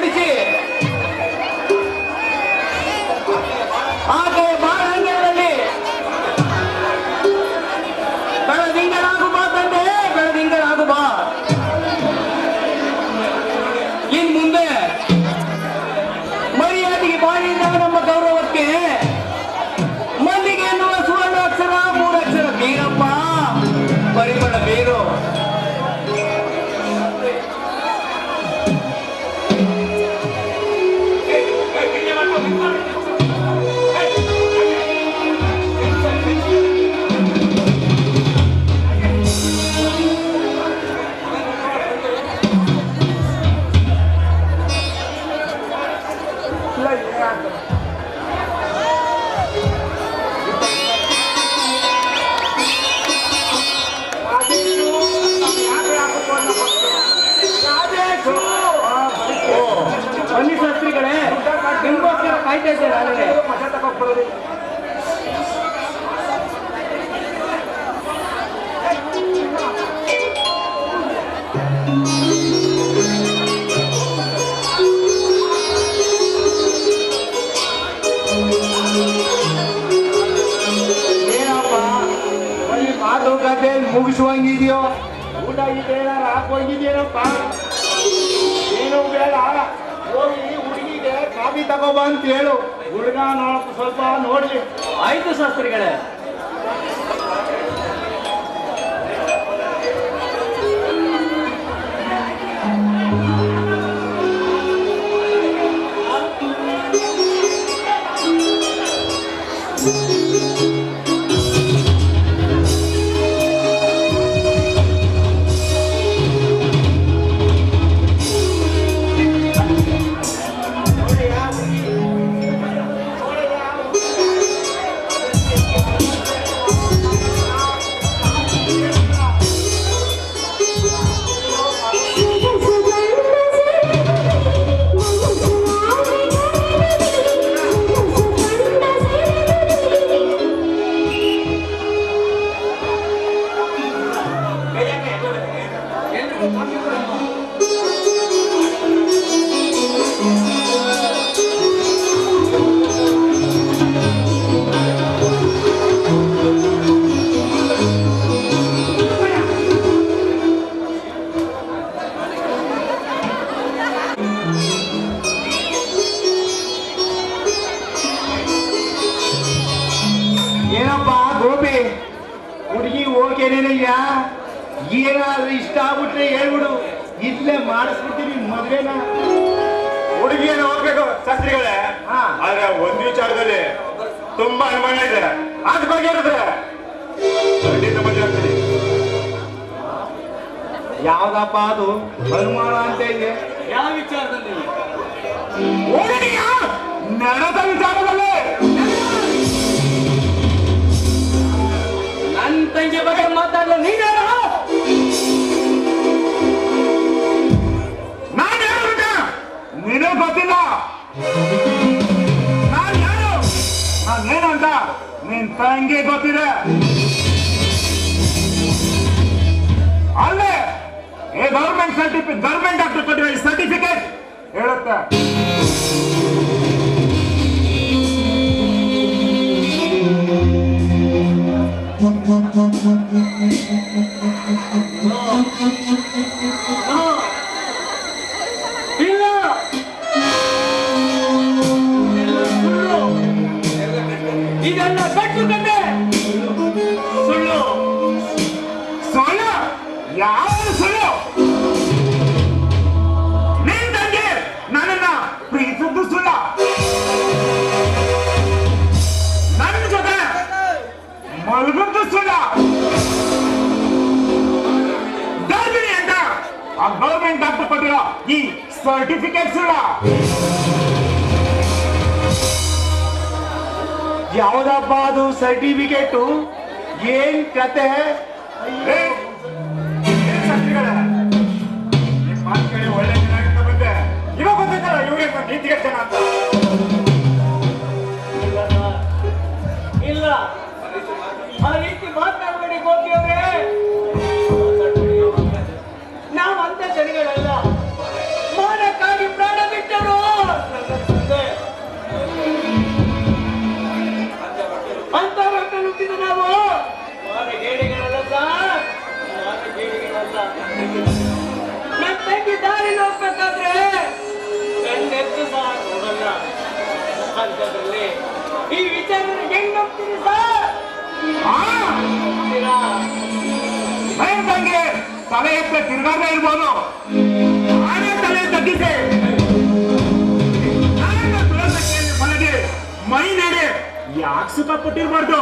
ಮೂಡಿಸಿ ಆಕೆ ಬಾಳಂಗಳಲ್ಲಿ ಬೆಳದಿಂಗಳಾಗು ಬಾ ತಂದೆ, ಬೆಳದಿಂಗಳಾಗು ಬಾ. ಇನ್ ಮುಂದೆ ಮರ್ಯಾದೆಗೆ ಬಾಳಿಯಿಂದ ನಮ್ಮ ಗೌರವಕ್ಕೆ ಮಲ್ಲಿಗೆ ಎನ್ನುವ ಸುವರ್ಣ ಅಕ್ಷರ, ಮೂರಕ್ಷರ ಬೀರಪ್ಪ, ಪರಿಮಳ ಬೀರು. ಬನ್ನಿ ಶಾಸ್ತ್ರಿಗಳೇ, ನಿಮ್ಗೋಸ್ಕರ ಕಾಯ್ತಾ ಇದ್ದೇನೆ. ಏನಪ್ಪ ಬರೀ ಮಾತುಕತೆ ಮುಗಿಸುವಂಗಿದೆಯೋ? ಊಟ ಗೀಟ ಹಾಕೋಂಗಿದೆಯೇನಪ್ಪ? ಏನು ಬೇಡ, ಹೋಗಿ ಹುಡುಗಿಗೆ ಕಾಫಿ ತಗೋಬ ಅಂತ ಹೇಳು. ಹುಡುಗ ಸ್ವಲ್ಪ ನೋಡ್ಲಿ. ಆಯ್ತು ಶಾಸ್ತ್ರಿಗಳೇ. ಏನಪ್ಪ ಗೋಪಿ, ಹುಡುಗಿ ಹೋಗೇನೇನಯ್ಯ? ಏನಾದ್ರೂ ಇಷ್ಟ ಆಗ್ಬಿಟ್ರೆ ಹೇಳ್ಬಿಡು, ಇಲ್ಲೇ ಮಾಡಿಸ್ಬಿಡ್ತೀವಿ ಮದ್ವೆನ. ಹುಡುಗಿಯನ್ನು ಹೋಗ್ಬೇಕು ಶಾಸ್ತ್ರಿಗಳೇ. ಆದ್ರೆ ಒಂದು ವಿಚಾರದಲ್ಲಿ ತುಂಬಾ ಅನುಮಾನ ಇದೆ. ಅದ್ ಬಗ್ಗೆ ಹೇಳಿದ್ರೆ ಖಂಡಿತ ಮದುವೆ ಆಗ್ತದೆ. ಯಾವ್ದಪ್ಪ ಅದು ಅನುಮಾನ ಅಂತ ಇದೆ? ಯಾವ ವಿಚಾರದಲ್ಲಿ? ನಡೆದ ವಿಚಾರದಲ್ಲಿ. ನನ್ನ ತಂಗಿ ಬಗ್ಗೆ ಮಾತಾಡಲು ನೀನು ನಾನು ಹೇಳ್ಬೇಕ? ನಿನಗೆ ಗೊತ್ತಿಲ್ಲ ನಾನು ಯಾರು, ನಾನೇನಂತ ನಿನ್ ತಂಗಿ ಗೊತ್ತಿದೆ. ಅಲ್ಲೇ ಗವರ್ಮೆಂಟ್ ಡಾಕ್ಟರ್ ಕೊಟ್ಟಿರೋ ಸರ್ಟಿಫಿಕೇಟ್ ಹೇಳುತ್ತೆ. ಇಲ್ಲ, ಇದೆಲ್ಲ ಕಟ್ಟು ಕಟ್ಟೆ ಸುಳ್ಳು. ಸುಳ್ಳು? ಯಾವ ಸುಳ್ಳು? ನಿನ್ ತಂಗಿ ನನ್ನನ್ನ ಪ್ರೀತಿಸಿದ್ದು ಸುಳ್ಳ? ನನ್ನ ಜೊತೆ ಮಲಗಿದ್ದು ಸುಳ್ಳ? ಗರ್ಭಿಣಿ ಅಂತ ಆ ಗವರ್ಮೆಂಟ್ ಡಾಕ್ಟರ್ ಕೊಟ್ಟಿರೋ ಈ ಸರ್ಟಿಫಿಕೇಟ್ ಸುಳ್ಳ? ಯಾವ್ದಪ್ಪ ಅದು ಸರ್ಟಿಫಿಕೇಟು? ಏನ್ ಕತೆ? ಮಾತು ಕೇಳಿ ಒಳ್ಳೆ ಚೆನ್ನಾಗಿಂತ ಬಂದೆ. ಇವಾಗ ಗೊತ್ತೈತಲ್ಲ ಇವ್ರಿಗೆ ನೀತಿಗೆ ಜನ ಅಂತ. ಇಲ್ಲ, ಆ ರೀತಿ ಮಾತನಾಡಬೇಡಿ ಗೋಪಿಯವರೇ. ನಾವು ಅಂತ ಜನಗಳಲ್ಲ. ಮಾನಕ್ಕಾಗಿ ಪ್ರಾಣ ಬಿಟ್ಟು ಜನರಿಗೆ ಹೆಂಗ್ ಹೋಗ್ತೀರಿ ಸರ್? ತಂಗೆ ತಲೆ ಎತ್ತ ತಿರ್ಗಾಡ್ತಾ ಇರ್ಬೋದು, ಆನೆ ತಲೆ ತಗ್ಗಿಸಿ ಮನೆಗೆ ಮೈ ನಡೆ ಯಾಕೆ ಸುಖ ಪಟ್ಟಿರ್ಬಾರ್ದು.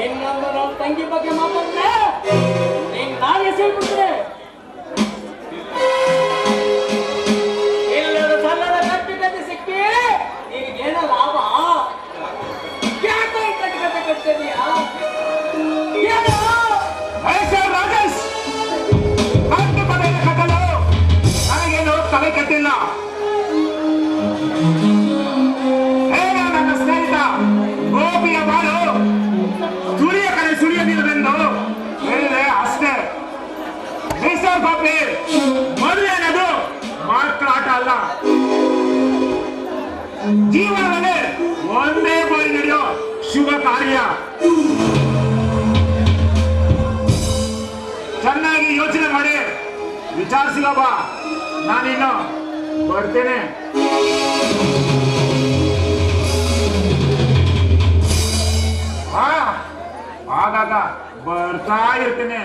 ಇನ್ನೊಂದು ನಮ್ಮ ತಂಗಿ ಬಗ್ಗೆ ಮಾತಾಡಿದ್ರೆ ನೀನ್ ನಾನೇ ಸೇರ್ಬಿಡ್ತೇನೆ. ಎಲ್ಲರೂ ಸಲ್ಲದ ಕಟ್ಟುಕತೆ ಸಿಕ್ಕಿ ನಿನಗೇನ ಲಾಭ? ಯಾಕೆ ಕಟ್ಟುಕತೆ ಕಟ್ತಿದೀಯಾ? ಏನು ರಾಜೇಶ್ ಕಟ್ಟು ಪದ ಕಟ್ಟಲು ನನಗೇನು ತಲೆ ಕಟ್ಟಿಲ್ಲ. ನನ್ನ ಸ್ನೇಹಿತ ಗೋಪಿಯ ಬಾಳು ಸುರಿಯ ಕಡೆ ಸುರಿಯದಿಲ್ಲವೆಂದು ಹೇಳಿದೆ ಅಷ್ಟೇ. ಮಿಸ್ಟರ್ ಗೋಪಿ, ಮದುವೆ ಅನ್ನೋದು ಮಾತ್ರ ಆಟ ಅಲ್ಲ, ಜೀವನದಲ್ಲಿ ಒಂದೇ ಬಾರಿ ನಡೆಯೋ ಶುಭ ಕಾರ್ಯ. ಚೆನ್ನಾಗಿ ಯೋಚನೆ ಮಾಡಿ ವಿಚಾರಿಸಿಲ್ಲಪ್ಪ, ನಾನಿನ್ನು ಬರ್ತೇನೆ. ಆಗಾಗ ಬರ್ತಾ ಇರ್ತೇನೆ.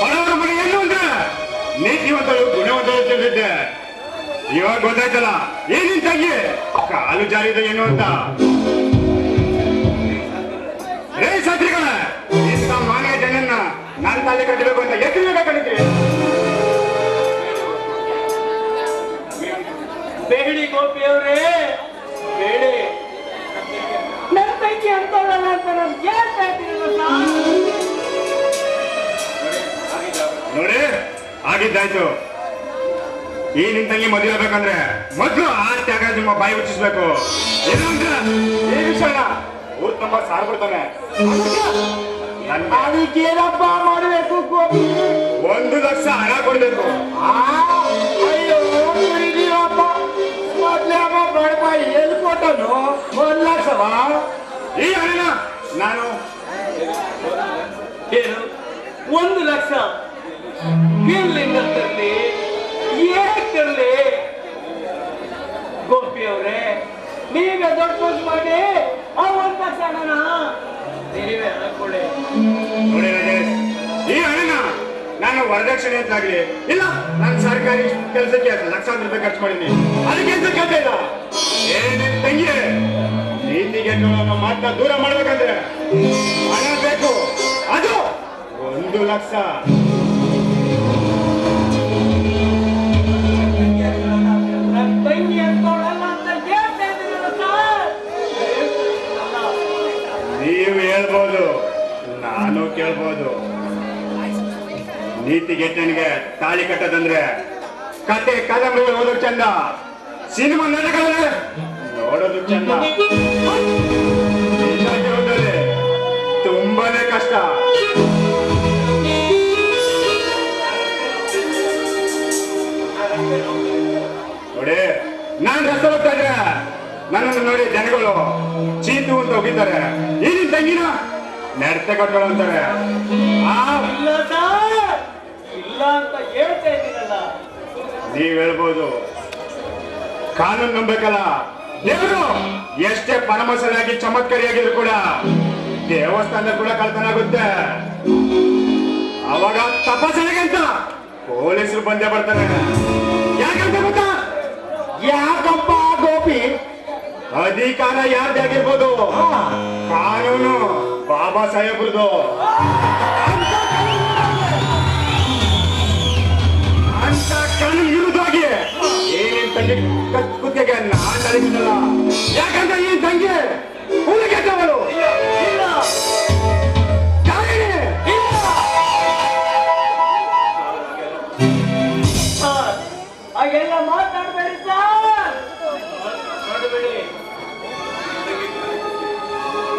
ಬಡವರ ಮನೆ ಏನು ಅಂದ್ರೆ ನೀತಿವಂತರು ಗುಣವಂತರು ತಿಳಿದಿದ್ದೆ. ಇವಾಗ ಗೊತ್ತಾಯ್ತಲ್ಲ ಏನಿನ್ ತಂಗಿ ಕಾಲು ಜಾರಿದ ಏನು ಅಂತ. ರೇ ಸತ್ರಿಗಳ ಇಂಥ ಮಾನ್ಯ ಜನನ್ನ ನನ್ನ ತಲೆ ಕಟ್ಟಬೇಕು ಅಂತ ಎಷ್ಟು ಬೇಗ ಕಡಿದ್ರಿ? ಬೇಡಿ ಗೋಪಿ ಅವರೇ, ಬೇಡಿ. ನನ್ನ ತಂಗಿ ಅಂತವಲ್ಲ ಅಂತ ನಾನು ಹೇಳ್ತಾ ಇದ್ದೀನಲ್ಲ ನೋಡಿ, ಆಗಿದ್ದಾಯ್ತು. ಈ ನಿನ್ ತಂಗಿ ಮದುವೆ ಆಗ್ಬೇಕಂದ್ರೆ ಮೊದ್ಲು ಆ ತ್ಯಾಗ ನಿಮ್ಮ ಬಾಯಿ ಮುಚ್ಚಿಸ್ಬೇಕು. ಏನಂದ್ರೆ ಈ ವಿಷಯ ಊರ್ ತುಂಬ ಸಾರ್ ಬಿಡ್ತಾನೆ. ಅದಕ್ಕೇನಪ್ಪ ಮಾಡಬೇಕು ಗೋಪಿ? 1 ಲಕ್ಷ ಹಣ ಕೊಡ್ಬೇಕು. ಅಯ್ಯೋ ಮೊದ್ಲೇ ಅಮ್ಮ ಬಡಪ ಎಲ್ಲಿ ಕೊಟ್ಟನು 1 ಲಕ್ಷವ? ಈ ಹಣ ನಾನು ಏನು 1 ಲಕ್ಷ ಎಲ್ಲಿಂದ ತರಲಿ, ಏಕೆ ತರಲಿ? ಗೋಪಿ ಅವರೇ, ನೀವೇ ದೊಡ್ಡ ಮೋಸ ಮಾಡಿ ಆ 1 ಲಕ್ಷ ಹಣನ ನೀವೇ ಹಾಕೊಳ್ಳಿ. ನೋಡಿ ರಾಜೇಶ್, ಈ ಹಣ ನಾನು ವರದಕ್ಷಿಣೆ ಅಂತಾಗ್ಲಿ ಇಲ್ಲ ನಾನು ಸರ್ಕಾರಿ ಕೆಲಸಕ್ಕೆ ಲಕ್ಷಾಂತರ ರೂಪಾಯಿ ಖರ್ಚು ಮಾಡಿದ್ದೀನಿ, ಅದಕ್ಕೆ ಅಂತ ಕೇಳ್ತಾ ಇಲ್ಲ. ಏನೇನ್ ತಂಗಿ ನೀತಿಗೆ ಮಾತನ್ನ ದೂರ ಮಾಡ್ಬೇಕಂದ್ರೆ ಹಣ ಬೇಕು, ಅದು 1 ಲಕ್ಷ. ನನ್ನ ತಂಗಿ ಅಂತವಳಲ್ಲ ಅಂತ ಹೇಳ್ತಾ ಇದ್ದೀರಲ್ಲ ಸರ್. ನೀವು ಹೇಳ್ಬೋದು, ನಾನು ಕೇಳ್ಬೋದು. ನೀತಿಗೆಟ್ಟನಿಗೆ ತಾಳಿ ಕಟ್ಟದಂದ್ರೆ ಕತೆ ಕಾದಂಬರಿಗಳು ಓದೋದು ಚಂದ, ಸಿನಿಮಾ ನಾಟಕಗಳೇ ನೋಡೋದು ಚಂದ. ನಿಜ ಜೀವನದಲ್ಲಿ ತುಂಬಾನೇ ಕಷ್ಟ. ನೋಡಿ, ನಾನ್ ರಸ್ತೆ ಹೋಗ್ತಾ ಇದ್ರೆ ನನ್ನನ್ನು ನೋಡಿ ಜನಗಳು ಚೀತು ಅಂತ ಹೋಗಿದ್ದಾರೆ. ಈ ನಿನ್ ತಂಗಿನ ನಡತೆ ಕಟ್ಗಳು ಅಂತಾರೆ. ಇಲ್ಲ ಸರ್, ಇಲ್ಲ ಅಂತ ಹೇಳ್ತಾ ಇದ್ದೀರಲ್ಲ. ನೀವ್ ಹೇಳ್ಬೋದು, ಕಾನೂನು ನಂಬೇಕಲ್ಲ. ದೇವರು ಎಷ್ಟೇ ಪರಮಸರಾಗಿ ಚಮತ್ಕಾರಿಯಾಗಿದ್ರು ಕೂಡ ದೇವಸ್ಥಾನದಲ್ಲಿ ಕೂಡ ಕಳ್ತನ ಆಗುತ್ತೆ. ಅವಾಗ ತಪಾಸಣೆಗೆ ಅಂತ ಪೊಲೀಸರು ಬಂದೇ ಬರ್ತಾರೆ. ಯಾಕಂತ ಗೊತ್ತಾ? ಯಾಕಪ್ಪ ಗೋಪಿ? ಅಧಿಕಾರ ಯಾರ್ದಾಗಿರ್ಬೋದು, ಕಾನೂನು ಬಾಬಾ ಸಾಹೇಬ್ರದು. ಅಂತ ಕಾನೂನು ವಿರುದ್ಧವಾಗಿ ಏನೇನ್ ತಂಗಿ ಕುತ್ತಿಗೆ ನಾನ್ ನಡೆಸಿದಲ್ಲ. ಯಾಕಂದ್ರೆ ಈ ತಂಗಿ ಹುಡುಗೆಟ್ಟವಳು. ಹಾಗೆಲ್ಲ ಮಾತಾಡಬೇಡಿ ಸರ್, ಮಾಡಬೇಡಿ.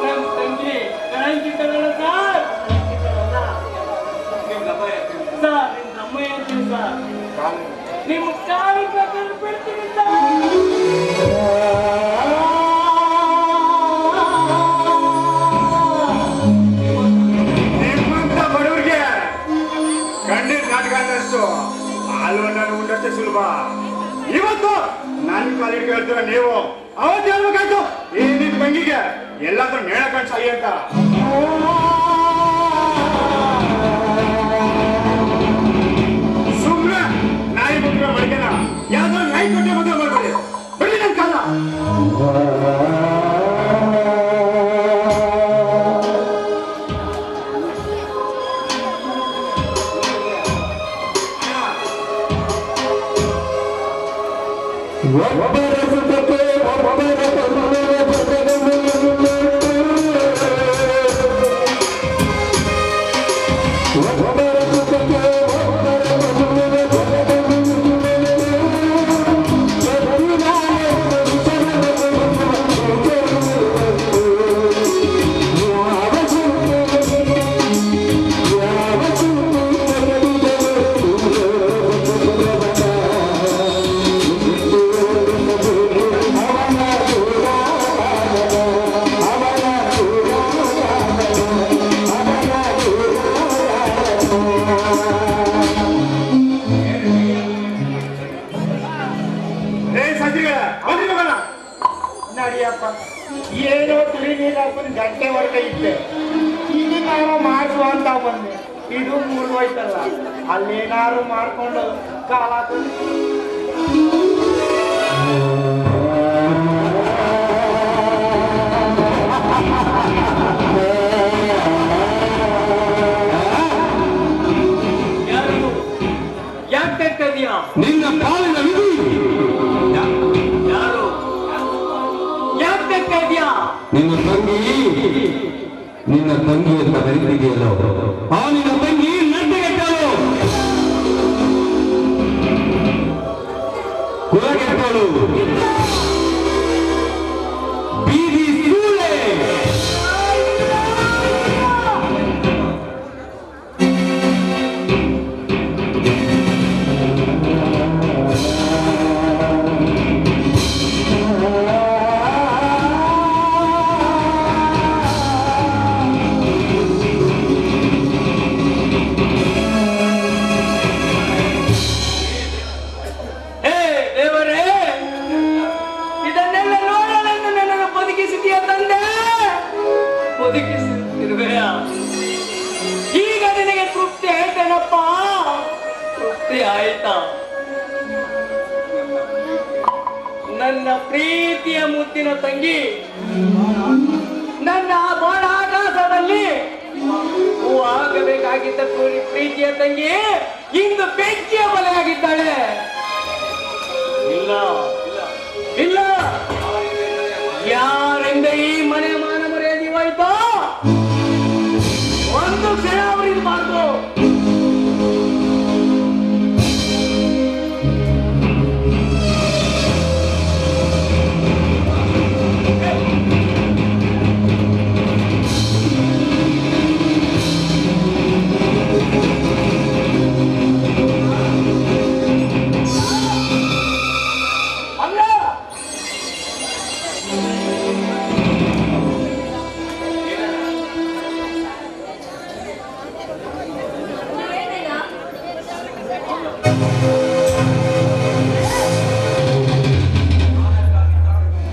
ನಮ್ಮ ತಂಗಿ ಕಳಂಕಿತಳಲ್ಲ ಸರ್, ಸರ್ ನಿಮ್ಮ ಅಮ್ಮಯ್ಯ ಅಂತೀವಿ ಸರ್, ನಿಮ್ಮ ಕಾಲು ಕಟ್ಟಲು ಬಿಡ್ತೀನಿ ಸರ್. ಹಾಲುವನ್ನು ಉಂಡಷ್ಟೇ ಸುಲಭ. ಇವತ್ತು ನನ್ನ ಕಾಲಿಗೆ ಹೇಳ್ತೀರ ನೀವು, ಅವತ್ತು ಹೇಳ್ಬೇಕಾಯ್ತು ಈ ನಿನ್ ತಂಗಿಗೆ ಎಲ್ಲಾದ್ರೂ ನೇಣ ಕಾಣಿಸಾಯಿ ಅಂತ. ಸುಮ್ಮನೆ ನಾಯಿ ಮದುವೆ ಮಡಿಕೆನ ಯಾವ್ದಾದ್ರು ನಾಯಿ ಕೊಟ್ಟೆ ಮದುವೆ ಮಾಡ್ಕೊಳ್ಳಿ, ಬಿಡಿ ನನ್ನ ಕಾಲ. ನಡಿಯಪ್ಪ, ಏನೋ ತಿಳಿ ನೀರಪ್ಪನ ಗಂಟೆ ಹೊರಗೆ ಇದ್ದೆ, ಈಗ ನಾವು ಮಾಡುವ ಅಂತ ಬಂದೆ. ಇದು ಮುರಿದೋಯ್ತಲ್ಲ, ಅಲ್ಲೇನಾರು ಮಾಡ್ಕೊಂಡು ಕಾಲ ಯಾಕೆ ತೆಗ್ದಿದ್ಯಾ? ನಿನ್ನ ಪಾಲಿನ ವಿಧಿ. ಯಾರು ಯಾಕೆ ತೆಗ್ದಿದ್ಯಾ? ನಿನ್ನ ತಂಗಿ ಅಂತ ಬರೀತಿದೆಯಲ್ಲ, ಆ ನಿನ್ನ ತಂಗಿ ನಡ್ಡೆಗೆಟ್ಟಳು, ಕುಲಗೆಟ್ಟಳು, ಬೀದಿ ಸೂಳೆ. ಈಗ ನಿನಗೆ ತೃಪ್ತಿ ಆಯ್ತೇನಪ್ಪ? ತೃಪ್ತಿ ಆಯ್ತಾ? ನನ್ನ ಪ್ರೀತಿಯ ಮುದ್ದಿನ ತಂಗಿ, ನನ್ನ ಬಾಣ ಆಕಾಶದಲ್ಲಿ ಹೂವಾಗಬೇಕಾಗಿದ್ದ ಪ್ರೀತಿಯ ತಂಗಿ ಇಂದು ಬೆಂಕಿಯ ಬಲೆಯಾಗಿದ್ದಾಳೆ. ಇಲ್ಲ ಇಲ್ಲ, ಯಾರಿಂದ ಈ ಮನೆ ಮಾನ ಮರ್ಯಾದೆ ಹೋಯ್ತೋ ಒಂದು ಕ್ಷಣ ಅವರಿರಬಾರ್ದು.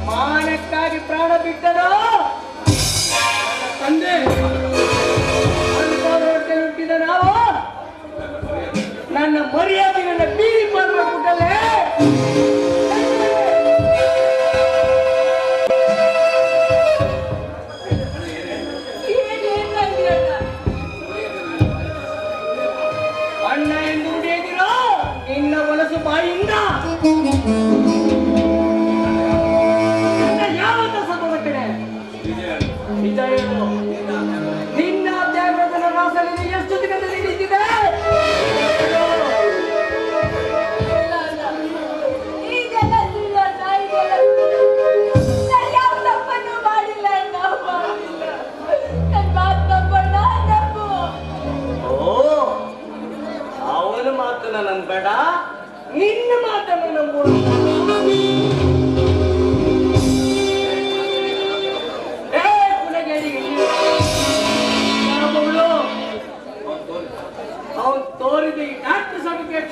ಮಾನಕ್ಕಾಗಿ ಪ್ರಾಣ ಬಿಟ್ಟದ ತಂದೆ ಹುಟ್ಟಿದ ನಾವು ನನ್ನ ಮರ್ಯಾದೆಗಳನ್ನ ಬೀರಿ ಮಾಡಬೇಕಲ್ಲೇ. ಅಣ್ಣ ಎಂದು ನುಡಿಯದಿರೋ ನಿನ್ನ ಮನಸ್ಸು ಬಾಯಿಂದ ಯಾವತ್ತ ಸತೋದ ಕಡೆ ನಿಜ ಹೇಳು. ನಿನ್ನ ತ್ಯಾಗದ ರಾಸಲ್ಲಿ ಎಷ್ಟು ದಿನದಲ್ಲಿ ನಿಂತಿದೆ? ಅವನ ಮಾತನ್ನ ನನ್ ಬೇಡ, ನಿನ್ನ ಮಾತನ್ನ ನಂಬು. ಅವನು ತೋರಿದ ಈ ಡಾಕ್ಟರ್ ಸರ್ಟಿಫಿಕೇಟ್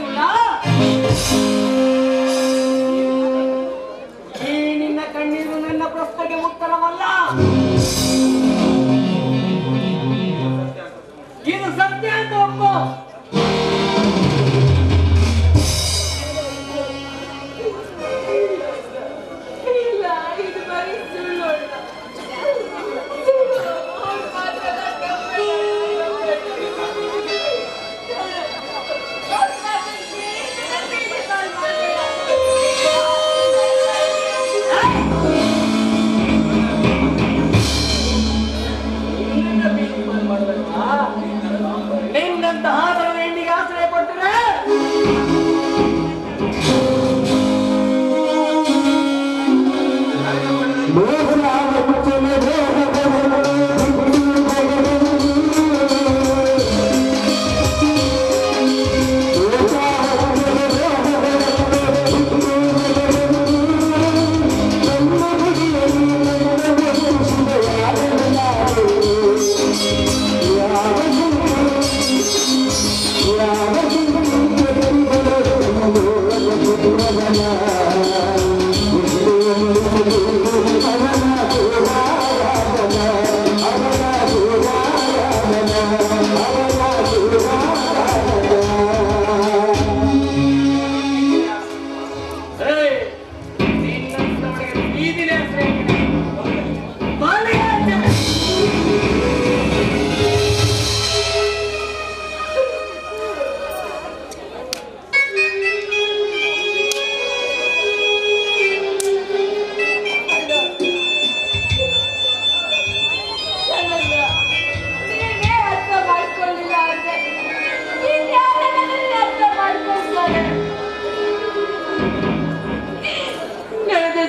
ಈ ನಿನ್ನ ಕಣ್ಣೀರು ನನ್ನ ಪ್ರಶ್ನೆಗೆ ಉತ್ತರವಲ್ಲ. ಇದು ಸತ್ಯ ಅಂತ ಒಪ್ಪು. ಇಲ್ಲ, ಇದು ಬರೀ ಸುಳ್ಳು. ನಿನ್ನಂತಹ ಹೆಣ್ಣಿಗೆ ಆಶ್ರಯ ಕೊಡ್ತಾರೆ.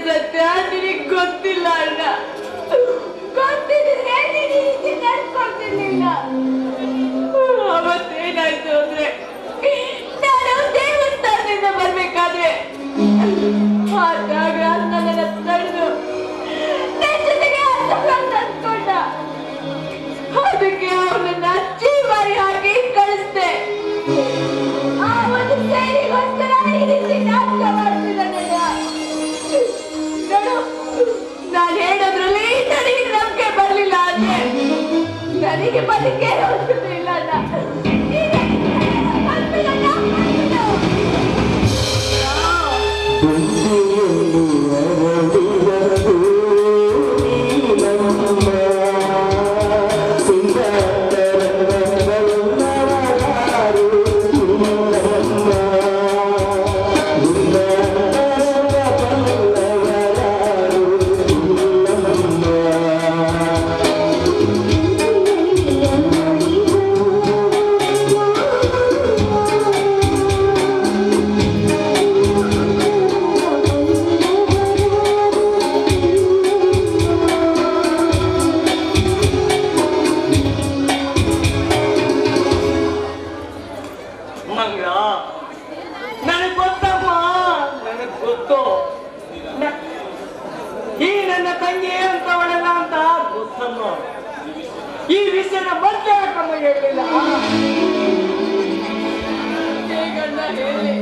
ಸತ್ಯ ನಿನಗೆ ಗೊತ್ತಿಲ್ಲ ಅಣ್ಣ. ಗೊತ್ತಿದ್ರೆ ನೀನು ಹೀಗೆ ನಡ್ಕೊಳ್ತಿರ್ಲಿಲ್ಲ. ಅವತ್ತೇನಾಯ್ತು ಅಂದ್ರೆ ನಾನು ದೇವಸ್ಥಾನದಿಂದ ಬರ್ಬೇಕಾದ್ರೆ ಆದಾಗ ನನ್ನನ್ನ ತಡೆದು ನನ್ನ ಜೊತೆಗೆ ತಂದ್ಕೊಂಡ. ಅದಕ್ಕೆ ಅವನನ್ನ ಚೀಮಾರಿ ಹಾಕಿ ಕಳಿಸ್ದೆ. ಆ ಒಂದು ಸೇರಿಗೋಸ್ಕರ ಈ ರೀತಿ ನಾಟಕ ಮಾಡ್ತಿದ್ದಾನೆ. ನೋಡು, ನಾನು ಹೇಳೋದ್ರಲ್ಲಿ ನನಗೆ ನಂಬಿಕೆ ಬರ್ಲಿಲ್ಲ ಅಂದ್ರೆ ನನಗೆ ಬದುಕೇ ಹೋಗ್ತಿರ್ಲಿಲ್ಲ. ನನಗೆ ಗೊತ್ತಮ್ಮ, ನನಗೆ ಗೊತ್ತು. ಈ ನನ್ನ ತಂಗಿ ಅಂತವಳಲ್ಲ ಅಂತ ಗೊತ್ತಮ್ಮ. ಈ ವಿಷಯನ ಮತ್ತೆ ಯಾಕಮ್ಮ ಹೇಳಲಿಲ್ಲ? ಹೇಗಣ್ಣ ಹೇಳಿ,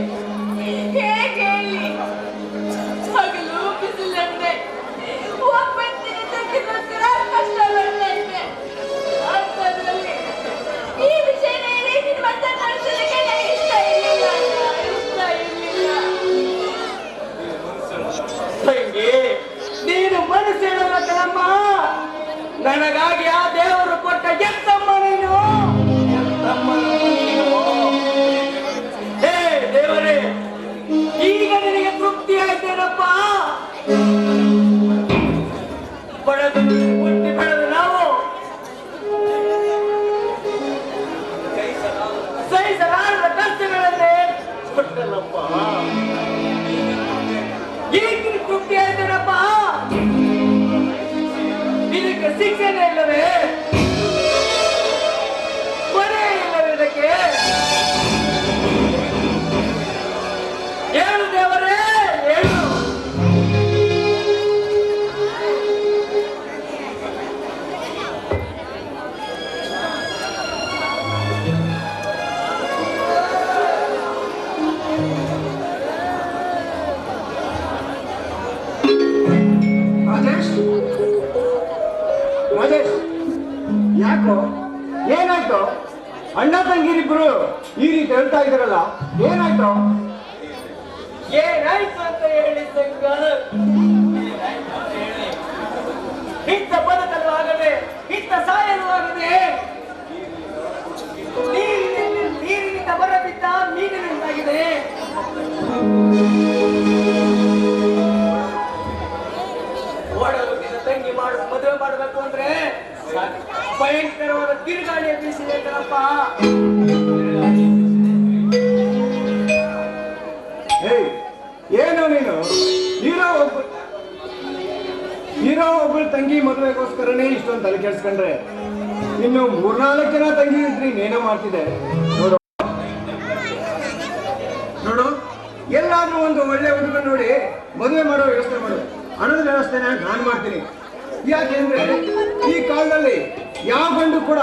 ಹೇಗೆ ಹೇಳಿ? ಹಗಲು ಬಿಸಿಲಂತೆ ಒಬ್ಬಂದಿನ ತಂಗಿಗೋಸ್ಕರ ಕಷ್ಟ ಬರ್ತಾ ಇದ್ದೆ. ಅಂಥದ್ರಲ್ಲಿ ಈ ವಿಷಯನ ಹೇಳಿ ನಿನ್ನ ಮಾತನಾಡ್ಸೋದಕ್ಕೆ ನನಗೆ ಇಷ್ಟ ಇರಲಿಲ್ಲ. ತಂಗಿ, ನೀನು ಮನಸ್ಸಿಡಲ್ಲ ಕಣಮ್ಮ. ನನಗಾಗಿ ಆ ದೇವರು ಕೊಟ್ಟ ಎತ್ತಮ್ಮ ನೀನು. ಹೇ ದೇವರೇ, ಈಗ ನಿನಗೆ ತೃಪ್ತಿ ಆಯ್ತೇನಪ್ಪ? ಬಡದು ಹುಟ್ಟಿ ಬೆಳೆದು ನಾವು ಸಹಿಸಲಾರದ ಕಷ್ಟಗಳನ್ನೇ ಕೊಟ್ಟಲ್ಲಪ್ಪ. ಈಗ ತೃಪ್ತಿ ಆಯ್ತೇನಪ್ಪ? ಇದಕ್ಕೆ ಶಿಕ್ಷಣ ಇಲ್ಲವೇ? ಕೊನೆ ಇಲ್ಲವೇ ಇದಕ್ಕೆ? ಹೇಳು ದೇವರೇ, ಹೇಳು. ಈ ರೀತಿ ಹೇಳ್ತಾ ಇದ್ದೀರಲ್ಲ, ಏನಾಯ್ತು? ಏನಾಯ್ತು ಅಂತ ಹೇಳಿ ಶಂಕರ್, ಏನಾಯ್ತು ಅಂತ ಹೇಳಿ. ಇತ್ತ ಬದುಕಲು ಆಗದೆ, ಇತ್ತ ಸಾಯಲು ಆಗದೆ, ನೀರಿನಿಂದ ಬರಬಿದ್ದ ಮೀನಿನಿಂದಾಗಿದೆ. ಓಡಲು ತಂಗಿ ಮದುವೆ ಮಾಡಬೇಕು ಅಂದ್ರೆ ಭಯಂಕರವಾದ ತಿರುಗಾಳಿ ಬೀಸಿದೆ ಕಣಪ್ಪ. ಏನೋ ನೀನು ಹೀರೋ ಒಬ್ಬಳು ತಂಗಿ ಮದುವೆಗೋಸ್ಕರನೇ ಇಷ್ಟೊಂದು ತಲೆ ಕೆಡ್ಸ್ಕೊಂಡ್ರೆ, ಇನ್ನು 3-4 ಜನ ತಂಗಿ ಇದ್ರಿ ನೇನೋ ಮಾಡ್ತಿದೆ ನೋಡು. ಎಲ್ಲಾದ್ರೂ ಒಂದು ಒಳ್ಳೆ ಹುಡುಗ ನೋಡಿ ಮದುವೆ ಮಾಡೋ ವ್ಯವಸ್ಥೆ ಮಾಡು. ಹಣದ ವ್ಯವಸ್ಥೆನ ನಾನು ಮಾಡ್ತೀನಿ. ಯಾಕೆಂದ್ರೆ ಈ ಕಾಲದಲ್ಲಿ ಯಾವ ಗಂಡು ಕೂಡ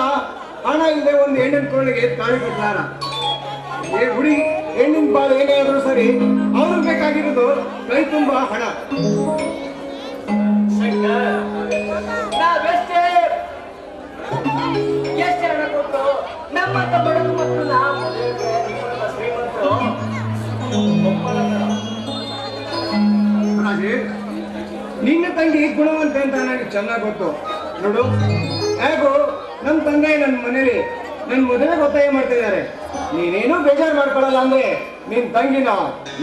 ಹಣ ಇಲ್ಲದೆ ಒಂದು ಹೆಣ್ಣಿನ ಕೊಳ್ಳಿಗೆ ತಾಳಿ ಕಟ್ಟಲಾರ. ಹುಡುಗಿ ಹೆಣ್ಣಿನ ಬಾಳು ಏನೇ ಆದ್ರೂ ಸರಿ, ಅವ್ರಿಗೆ ಬೇಕಾಗಿರೋದು ಕೈ ತುಂಬಾ ಹಣ. ನಾವೆಷ್ಟೇ ಹಣ ಕೊಟ್ಟು ನಮ್ಮಂತ ಬಡವರು ಮತ್ತು ನಾವು ಶ್ರೀಮಂತರು ರಾಜೇಶ್, ನಿನ್ನ ತಂಗಿ ಗುಣವಂತೆ ಅಂತ ನನಗೆ ಚೆನ್ನಾಗಿ ಗೊತ್ತು ನೋಡು. ಹೇಗೋ ನಮ್ಮ ತಂದೆ ನನ್ನ ಮನೇಲಿ ನನ್ನ ಮದುವೆಗೆ ಒತ್ತಾಯ ಮಾಡ್ತಿದ್ದಾರೆ. ನೀನೇನು ಬೇಜಾರು ಮಾಡ್ಕೊಳ್ಳಲ್ಲ ಅಂದ್ರೆ ನಿನ್ ತಂಗಿನ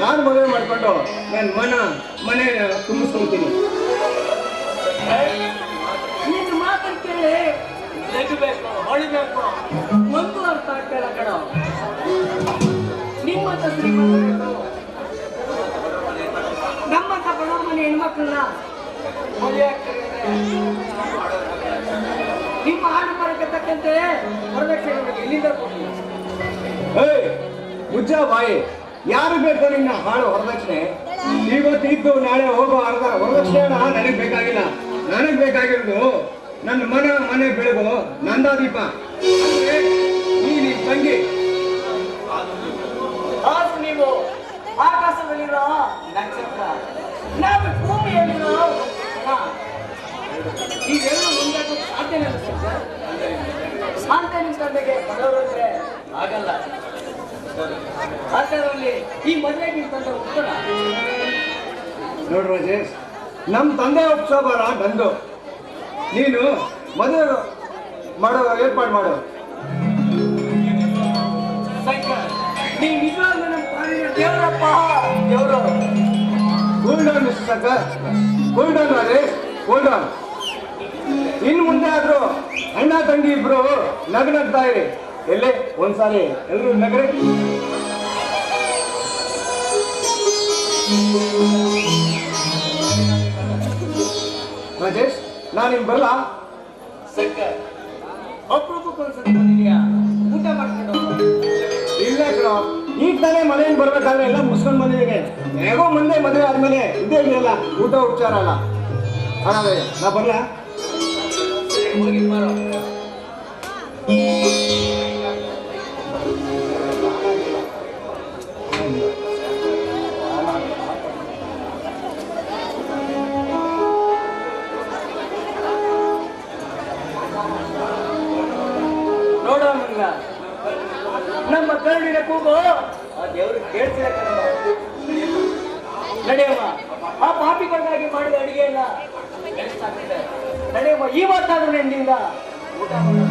ನಾನು ಮದುವೆ ಮಾಡ್ಕೊಂಡು ನನ್ನ ಮನೆ ತುಂಬಿಸ್ಕೊಳ್ತೀನಿ. ನಿನ್ನ ಮಾತನ್ನು ಕೇಳಿ ನಗಬೇಕು, ಹೊಳಿಬೇಕು, ಒಂದು ಅರ್ಥ ಆಗ್ತಿಲ್ಲ ಕಣ. ನಿಮ್ಮಂತ ಶ್ರೀಮಂತರು ನಮ್ಮಂತ ಬಡವರ ಮನೆ ಹೆಣ್ಮಕ್ಳನ್ನ ಮದುವೆ ಆಗ್ತಾರೆ. ನಿಮ್ಮ ಹಾಡು ಬರಕ್ಕೆ ತಕ್ಕಂತೆ ವರದಕ್ಷಿಣೆ ಎಲ್ಲಿಂದ ಕೊಡ್ತೀವಿ? ಮುಜ್ಜ ಬಾಯಿ, ಯಾರು ಬೇಕು ನಿನ್ನ ಹಾಳು ವರದಕ್ಷಿಣೆ? ಇವತ್ತಿದ್ದು ನಾಳೆ ಹೋಗೋ ಅರ್ಧ ವರದಕ್ಷಿಣೆ ನನಗೆ ಬೇಕಾಗಿಲ್ಲ. ನನಗೆ ಬೇಕಾಗಿರೋದು ನನ್ನ ಮನೆ ಬೆಳಗು ನಂದಾದೀಪ. ನಿನ್ ತಂಗಿ ಆದ್ರೂ ನೀವು ಆಕಾಶದಲ್ಲಿರೋ ನಕ್ಷತ್ರ, ನಾವು ಭೂಮಿಯಲ್ಲಿರೋ ಇವೆಲ್ಲ ಮುಂದಾಗ ಸಾಧ್ಯನೇ ಅಂತ ನಿಮ್ಮ ತಂದೆಗೆ ಬಡವರು ಅಂದ್ರೆ ಆಗಲ್ಲ. ಅದರಲ್ಲಿ ಈ ಮದುವೆಗೆ ತಂದೆ ಉತ್ತರ ನೋಡು ರಾಜೇಶ್, ನಮ್ಮ ತಂದೆ ಒಪ್ಸೋಬಾರ ನಂದು. ನೀನು ಮದುವೆ ಮಾಡೋ ಏರ್ಪಾಡು ಮಾಡು. ನೀವು ನಿಜವಾಗ್ಲೂ ನಮ್ಮ ಪ್ರಾಣಿಯ ದೇವರಪ್ಪ, ದೇವರು. Cool down mister Shankar, cool down Rajesh, cool down. ಇನ್ನು ಮುಂದೆ ಆದ್ರೂ ಅಣ್ಣ ತಂಗಿ ಇಬ್ರು ನಗ್ನಗ್ತಾ ಇರಿ. ಎಲ್ಲೇ ಒಂದ್ಸಾರಿ ಎಲ್ರು ನಗರಿ. ರಾಜೇಶ್, ನಾನು ಬರಲ್ಲ. ಶಂಕರ್, ಅಪರೂಪಕ್ಕೊಂದ್ಸತಿ ಬಂದಿದ್ಯಾ? ಊಟ ಮಾಡ್ಕೊಂಡು ಇಲ್ಲ ಕಣೋ, ಈಗ ತಾನೇ ಮನೆಯಿಂದ ಬರ್ಬೇಕಾದ್ರೆ ಎಲ್ಲ ಮುಸ್ಕೊಂಡ್ ಬಂದಿದ್ದೀನಿ. ಹೇಗೋ ಮುಂದೆ ಮದುವೆ ಆದ್ಮೇಲೆ ಇದೇ ಇರಲ್ಲ, ಊಟ ಉಪಚಾರ ಅಲ್ಲ. ಹಾಗಾದ್ರೆ ನಾ ಬರಲ್ಲ. ಹೋಗಿ ಬರೋ. ನೋಡೋಣ, ನಮ್ಮ ಕರುಣಿನ ಕೂಗು ಆ ದೇವ್ರಿಗೆ ಕೇಳ್ತಿಲ್ಲ ಕಣ. ನಡೆಯಮ್ಮ, ಆ ಪಾಪಿಗಳಿಗಾಗಿ ಮಾಡಿದ ಅಡಿಗೆಯನ್ನ ನಡೆಯಮ್ಮ, ಈ ಮಾತಾದ್ರೂ ನೆನ್ನಿಂದ ಊಟ ಮಾಡೋಣ.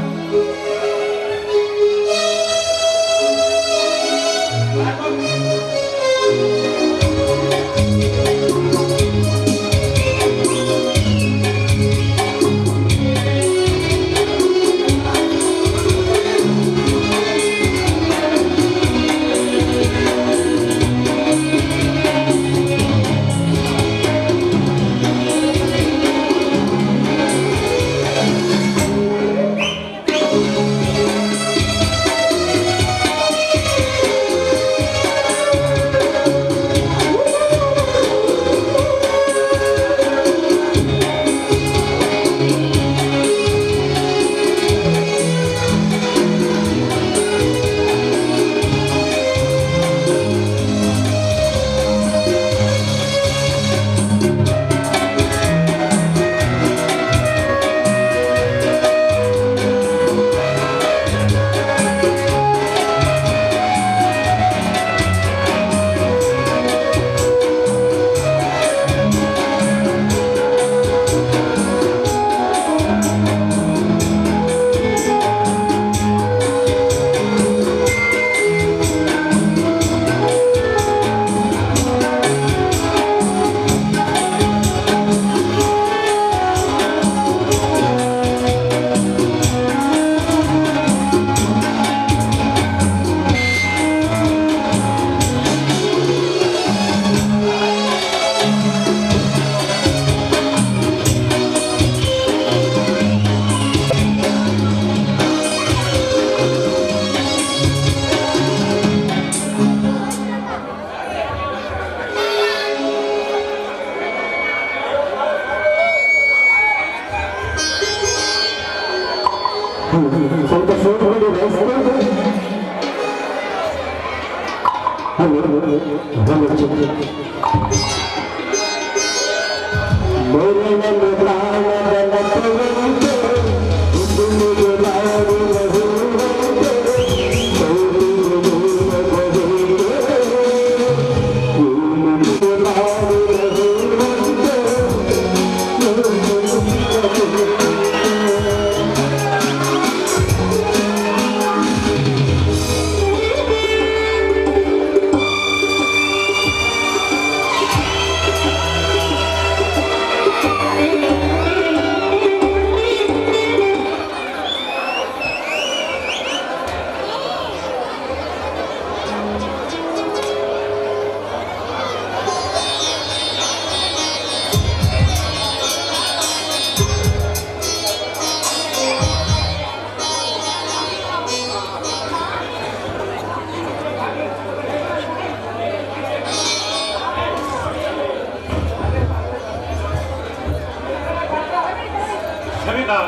ಸವಿತಾ,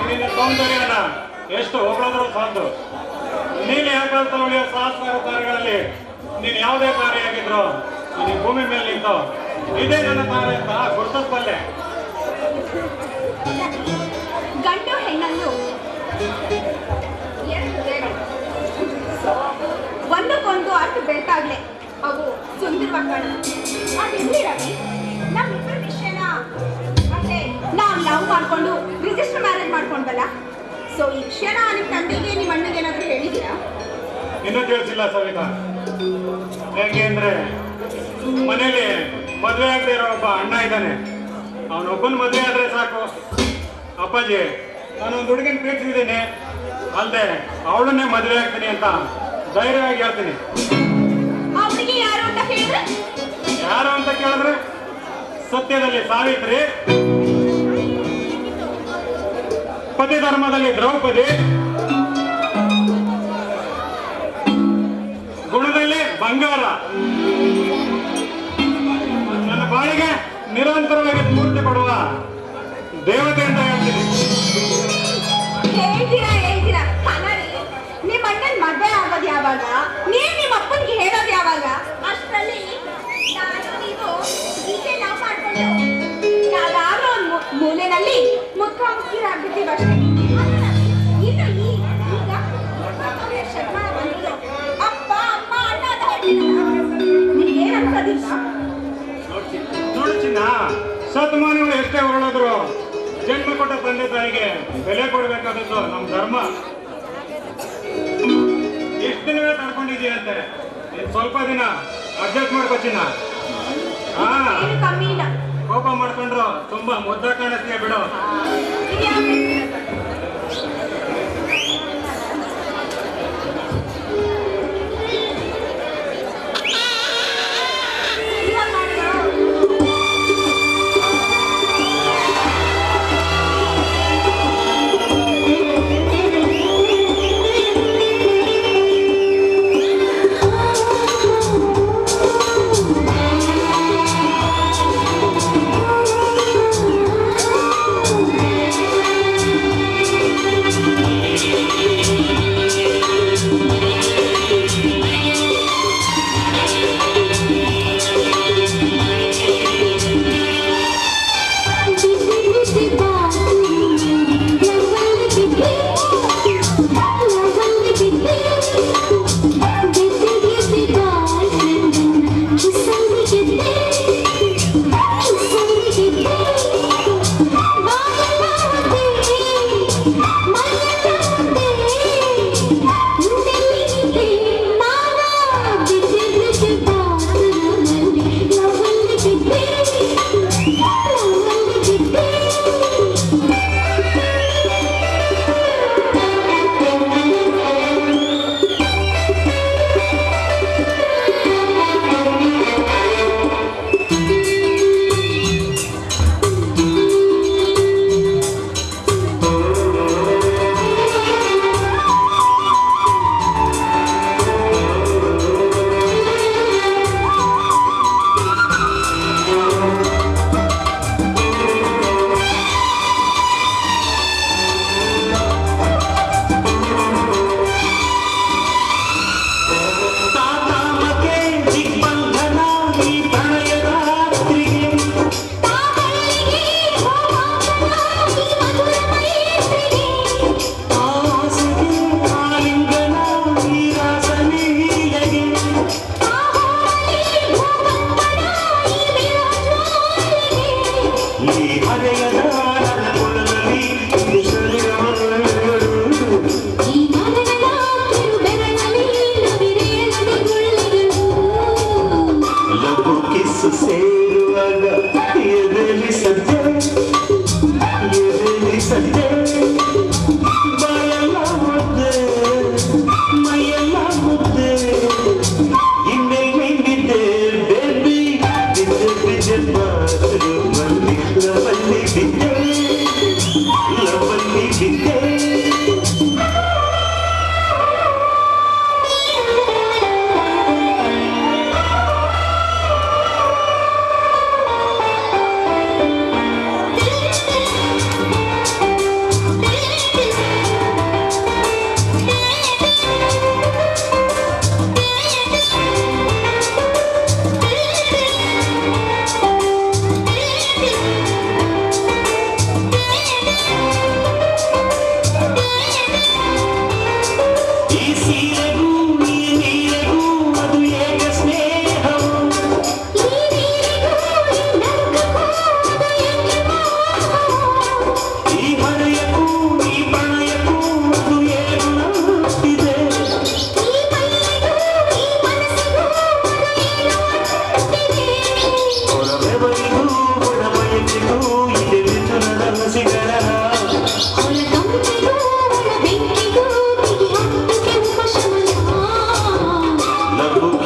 ನಿನ್ನ ಸೌಂದರ್ಯನ ಎಷ್ಟು ಹೊಗಳಿದ್ರು ಸಾಕು. ನೀನು ಯಾಕಂತ ಉಳಿಯೋ ಸಹಸ್ರಾರು ತಾರೆಗಳಲ್ಲಿ ನೀನು ಯಾವುದೇ ತಾರೆ ಆಗಿದ್ರು ನೀನು ಭೂಮಿ ಮೇಲೆ ನಿಂತು ಇದೇ ನನ್ನ ತಾರೆ ಅಂತ ಗುರುತಿಸಬಲ್ಲೆ. ಗಂಡು ಹೆಣ್ಣನ್ನು ಒಂದಕ್ಕೊಂದು ಅಷ್ಟು ಬೆಳ್ತಾಗ್ಲೆ ಅವು ಸುಂದರವಾಗಿ ಕಾಣುತ್ತೆ. ಅದಿರ್ಲಿ ರವಿ, ನಮ್ಮಿಬ್ಬರ ವಿಷಯನ ಮತ್ತೆ ನಾವು ಲವ್ ಮಾಡ್ಕೊಂಡು ರಿಜಿಸ್ಟರ್ ಮ್ಯಾರೇಜ್ ಮಾಡ್ಕೊಂಡ್ವಲ್ಲ, ಸೊ ಈ ಕ್ಷಣ ನಿಮ್ಮ ತಂದೆಗೆ ನಿಮ್ಮ ಅಣ್ಣಗೆ ಏನಾದರೂ ಹೇಳಿದ್ದೀರಾ? ಇನ್ನೂ ತಿಳಿಸಿಲ್ಲ ಸವಿತಾ. ಹೇಗೆ ಅಂದ್ರೆ ಮನೇಲಿ ಮದುವೆ ಆಗದೆ ಇರೋ ಒಬ್ಬ ಅಣ್ಣ ಇದ್ದಾನೆ. ಅವನೊಬ್ಬನ ಮದುವೆ ಆದ್ರೆ ಸಾಕು, ಅಪ್ಪಾಜಿ ನಾನೊಂದು ಹುಡುಗಿನ ಪ್ರೀತಿಸಿದ್ದೀನಿ, ಅಲ್ಲದೆ ಅವಳನ್ನೇ ಮದುವೆ ಆಗ್ತೀನಿ ಅಂತ ಧೈರ್ಯವಾಗಿ ಹೇಳ್ತೀನಿ. ಆ ಹುಡುಗಿ ಯಾರು ಅಂತ ಹೇಳಿದ್ರೆ? ಯಾರು ಅಂತ ಕೇಳಿದ್ರೆ ಸತ್ಯದಲ್ಲಿ ಸಾವಿತ್ರಿ, ಪತಿ ಧರ್ಮದಲ್ಲಿ ದ್ರೌಪದಿ, ಗುಣದಲ್ಲಿ ಬಂಗಾರ, ನನ್ನ ಬಾಳಿಗೆ ನಿರಂತರವಾಗಿ ಸ್ಫೂರ್ತಿ ಕೊಡುವ ದೇವತೆ ಅಂತ ಹೇಳ್ತೀನಿ. ಹೇಳ್ತೀರಾ ಕನ್ನಡಿ, ನಿಮ್ಮ ಅಣ್ಣನ ಮದುವೆ ಆಗೋದು ಯಾವಾಗ? ನೀವು ನಿಮ್ಮ ಅಪ್ಪನಿಗೆ ಹೇಳೋದು ಯಾವಾಗ? ಅಷ್ಟರಲ್ಲಿ ನಾನು ನೀವು ಹೀಗೆ ನಾವು ಮಾಡ್ಕೊಂಡು ಯಾವ್ದಾದ್ರೂ ಒಂದು ಮೂಲೆಯಲ್ಲಿ ಮುಖಾಮುಖಿರಾಗ್ಬಿಡ್ತೀವಿ ಅಷ್ಟೇ. ಇನ್ನು ಈಗ ಶತಮಾನ ಬಂದಿದ್ದು ಅಪ್ಪ ಅಮ್ಮ ಅಣ್ಣ ಅಂತ ಹೇಳ್ತೀನಿ. ಏನು ಅನ್ಸೋದಿಲ್ಲ? ನೋಡು ಚಿನ್ನ, ಶತಮಾನಗಳು ಎಷ್ಟೇ ಹೊರಳಿದ್ರು ಜನ್ಮ ಕೊಟ್ಟ ತಂದೆ ತಾಯಿಗೆ ಬೆಲೆ ಕೊಡಬೇಕಾದದ್ದು ನಮ್ಮ ಧರ್ಮ. ಎಷ್ಟು ದಿನವೇ ತಡ್ಕೊಂಡಿದೀಯಂತೆ, ಸ್ವಲ್ಪ ದಿನ ಅಡ್ಜಸ್ಟ್ ಮಾಡ್ಕೋ ಚಿನ್ನ. ಹಾ, ಏನು ಕಮ್ಮಿ ಇಲ್ಲ. ಕೋಪ ಮಾಡ್ಕೊಂಡ್ರು ತುಂಬಾ ಮುದ್ದ ಕಾಣಿಸ್ತೀಯ ಬಿಡು.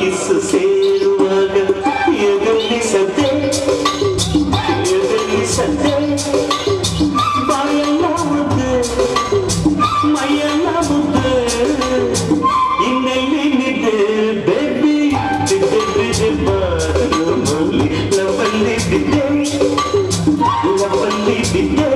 ಕಿಸ್ಸು ಸೇರುವಾಗ ಎದೆಯಲ್ಲಿ ಸದ್ದೆ ಬಾಯೆಲ್ಲ ಮುದ್ದೆ ಮೈಯೆಲ್ಲ ಮುದ್ದೆ ಇನ್ನೆಲ್ಲಿ ನಿದ್ದೆ ಬೇಬಿ ಬಿದ್ದೆ ಬಿದ್ದೆ ಬಾತ್ರೂಮಲ್ಲಿ ಲವಲ್ಲಿ ಬಿದ್ದೆ ಲವಲ್ಲಿ ಬಿದ್ದೆ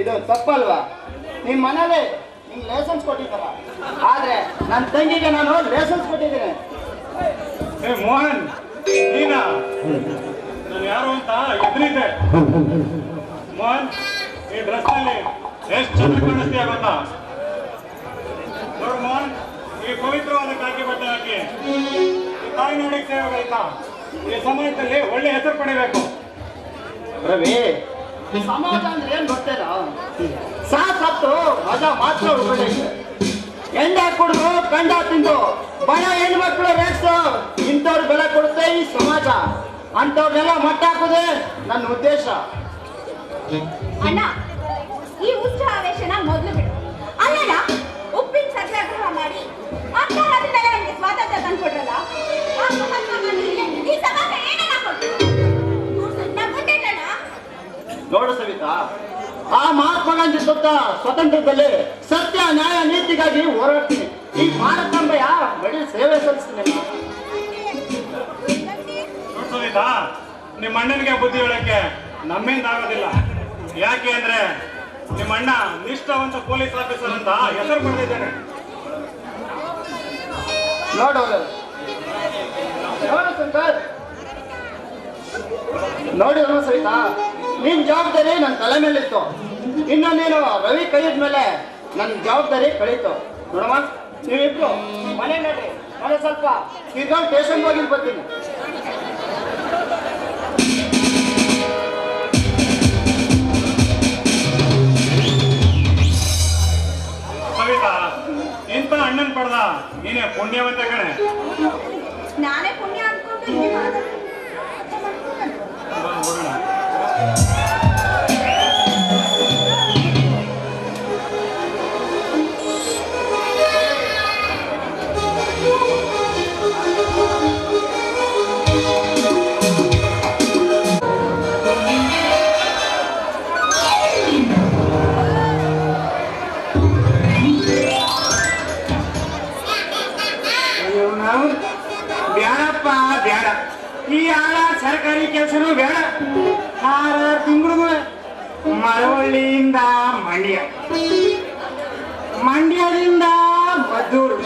ಇದು ತಪ್ಪಲ್ವಾ? ನಿಮ್ಮ ಮನೇಲಿ ನಿಂಗೆ ಲೈಸೆನ್ಸ್ ಕೊಟ್ಟಿದ್ದಾರ, ಆದ್ರೆ ನನ್ನ ತಂಗಿಗೆ ನಾನು ಲೈಸೆನ್ಸ್ ಕೊಟ್ಟಿದ್ದೇನೆ. ಮೋಹನ್, ನೀನಾ? ನಾನು ಯಾರು ಅಂತ ಎದುರಿದ್ದೆ. ಮೋಹನ್, ಈ ಡ್ರೆಸ್ ನಲ್ಲಿ ಎಷ್ಟು ಚಂದ ಕಾಣಿಸ್ತೀಯ ಗೊತ್ತಾ? ನೋಡು ಮೋಹನ್, ಈ ಪವಿತ್ರವಾದ ಕಾಕಿ ಬಟ್ಟೆ ಹಾಕಿ ಈ ತಾಯಿ ನೋಡಿಗೆ ಸೇವೆಗಳಾಯ್ತಾ? ಈ ಸಮಯದಲ್ಲಿ ಒಳ್ಳೆ ಹೆಸರು ಪಡಿಬೇಕು. ರವಿ, ಸಮಾಜ ಅಂದ್ರೆ ಏನ್ ಗೊತ್ತೇನೋ? ಸಾಕತ್ತು ಮಜಾ ಮಾತ್ರ ಉಳ್ಕೊಂಡೈತೆ. ಎಂಡ ಕುಡಿದು ಕಂಡ ತಿಂದು ಬಡ ಹೆಣ್ಮಕ್ಳು ರೇಟ್ಸು ಇಂಥವ್ರು ಬೆಲೆ ಕೊಡುತ್ತೆ ಈ ಸಮಾಜ. ಅಂಥವ್ರನ್ನೆಲ್ಲ ಮಟ್ಟ ಹಾಕೋದೇ ನನ್ನ ಉದ್ದೇಶ. ಅಣ್ಣ, ಈ ಹುಚ್ಚ ಆವೇಶನ ಮೊದಲು ಬಿಡು. ಅಲ್ಲಣ್ಣ, ಉಪ್ಪಿನ ಸತ್ಯಾಗ್ರಹ ಮಾಡಿ ಅದನ್ನೆಲ್ಲ ನಮಗೆ ಸ್ವಾತಂತ್ರ್ಯ ತಂದ್ಕೊಟ್ರಲ್ಲ, ಆ ಮಹಾತ್ಮ ಗಾಂಧಿಗೆ ಈ ಸಮಾಜ ಏನನ್ನ ಕೊಟ್ಟು ನಮ್ಗುಂಟೇನಣ್ಣ? ನೋಡು ಸವಿತಾ, ಆ ಮಹಾತ್ಮ ಗಾಂಧಿ ಸುತ್ತ ಸ್ವತಂತ್ರದಲ್ಲಿ ಸತ್ಯ ನ್ಯಾಯ ನೀತಿಗಾಗಿ ಹೋರಾಡ್ತೀನಿ. ಈ ಭಾರತಾಂಬೆಯ ಬಡಿ ಸೇವೆ ಸಲ್ಲಿಸ್ತೀನಿ. ನೋಡ್ ಸವಿತಾ, ನಿಮ್ಮ ಅಣ್ಣನಿಗೆ ಬುದ್ಧಿ ಹೇಳಕ್ಕೆ ನಮ್ಮಿಂದ ಆಗೋದಿಲ್ಲ. ಯಾಕೆ ಅಂದ್ರೆ ನಿಮ್ಮ ಅಣ್ಣ ನಿಷ್ಠಾವಂತ ಪೊಲೀಸ್ ಆಫೀಸರ್ ಅಂತ ಹೆಸರು ಪಡೆದಿದ್ದಾನೆ. ನೋಡು ಶಂಕರ್, ನೋಡಿದ್ರು ಸವಿತಾ, ನಿನ್ ಜವಾಬ್ದಾರಿ ನನ್ನ ತಲೆ ಮೇಲಿತ್ತು. ಇನ್ನು ನೀನು ರವಿ ಕೈಯಿದ ಮೇಲೆ ನನ್ನ ಜವಾಬ್ದಾರಿ ಕಳೀತು. ನೋಡಮ್ಮ, ನೀವಿಬ್ರು ಮನೆ ನಡ್ರಿ, ನಾನು ಸ್ವಲ್ಪ ತಿರ್ಕೊಂಡು ಸ್ಟೇಷನ್ಗೆ ಹೋಗಿ ಬರ್ತೀನಿ. ಸವಿತಾ, ಇಂಥ ಅಣ್ಣನ್ ಪಡೆದ ನೀನೇ ಪುಣ್ಯವಂತ ಕಣೆ. ನಾನೇ ಪುಣ್ಯ ಅನ್ಕೊಂಡು ಇಲ್ಲಿ ಮಾತಾಡ್ತೀನಿ. ಬೇಡಪ್ಪ ಬೇಡ, ಈ ಆಳ ಸರ್ಕಾರಿ ಕೆಲಸನೂ ಬೇಡ. 6 ತಿಂಗಳು ಮಳವಳ್ಳಿಯಿಂದ ಮಂಡ್ಯ, ಮಂಡ್ಯದಿಂದ ಮದ್ದೂರು,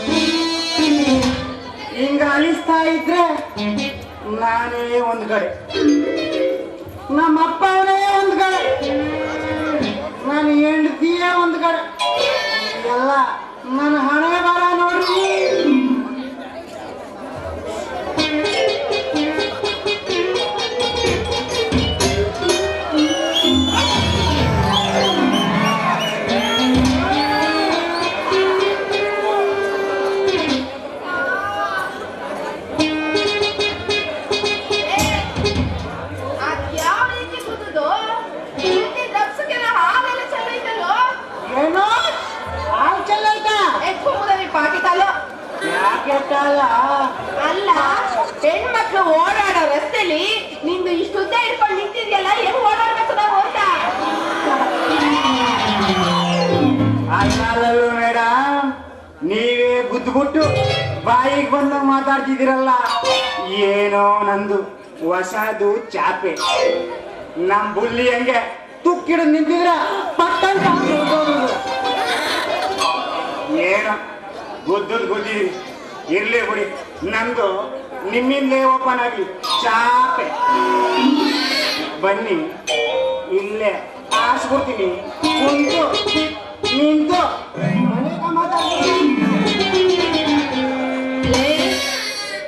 ಹಿಂಗ ಅಲಿಸ್ತಾ ಇದ್ರೆ ನಾನೇ ಒಂದು ಕಡೆ, ನಮ್ಮಪ್ಪನೇ ಒಂದು ಕಡೆ, ನನ್ನ ಹೆಂಡತಿಯೇ ಒಂದು ಕಡೆ. ಎಲ್ಲ ನನ್ನ ಹಣೆ ಬರ ನೋಡ್ರಿ. ಅಲ್ಲ, ಹೆಣ್ಮಕ್ಳು ಓಡಾಡೋ ರಸ್ತೆಲಿ ನಿಂದು ಇಷ್ಟುದ್ದ ಹಿಡ್ಕೊಂಡು ನಿಂತಿದ್ಯಲ್ಲ, ಹೆಂಗ್ ಓಡಾಡ್ಬೇಕು ನಾವು ಅಂತ. ಅಲ್ಲೂ ಮೇಡಮ್, ನೀವೇ ಗುದ್ದುಬಿಟ್ಟು ಬಾಯಿಗೆ ಬಂದು ಮಾತಾಡ್ತಿದ್ದೀರಲ್ಲ. ಏನೋ ನಂದು ಹೊಸದು ಚಾಪೆ, ನಮ್ ಬುಲ್ಲಿ ಹಂಗೆ ತುಕ್ಕಿಡಿದು ನಿಂತಿದ್ರ ಪಟ್ಟಂತ ಏನು ಗುದ್ದಿ ಇರ್ಲಿ ಬಿಡಿ, ನಂದು ನಿಮ್ಮಿಂದಲೇ ಓಪನ್ ಆಗಿ ಚಾಪೆ. ಬನ್ನಿ ಇಲ್ಲೇ ಆಸ್ಬಿಡ್ತೀನಿ, ಕುಂತು ನಿಂತು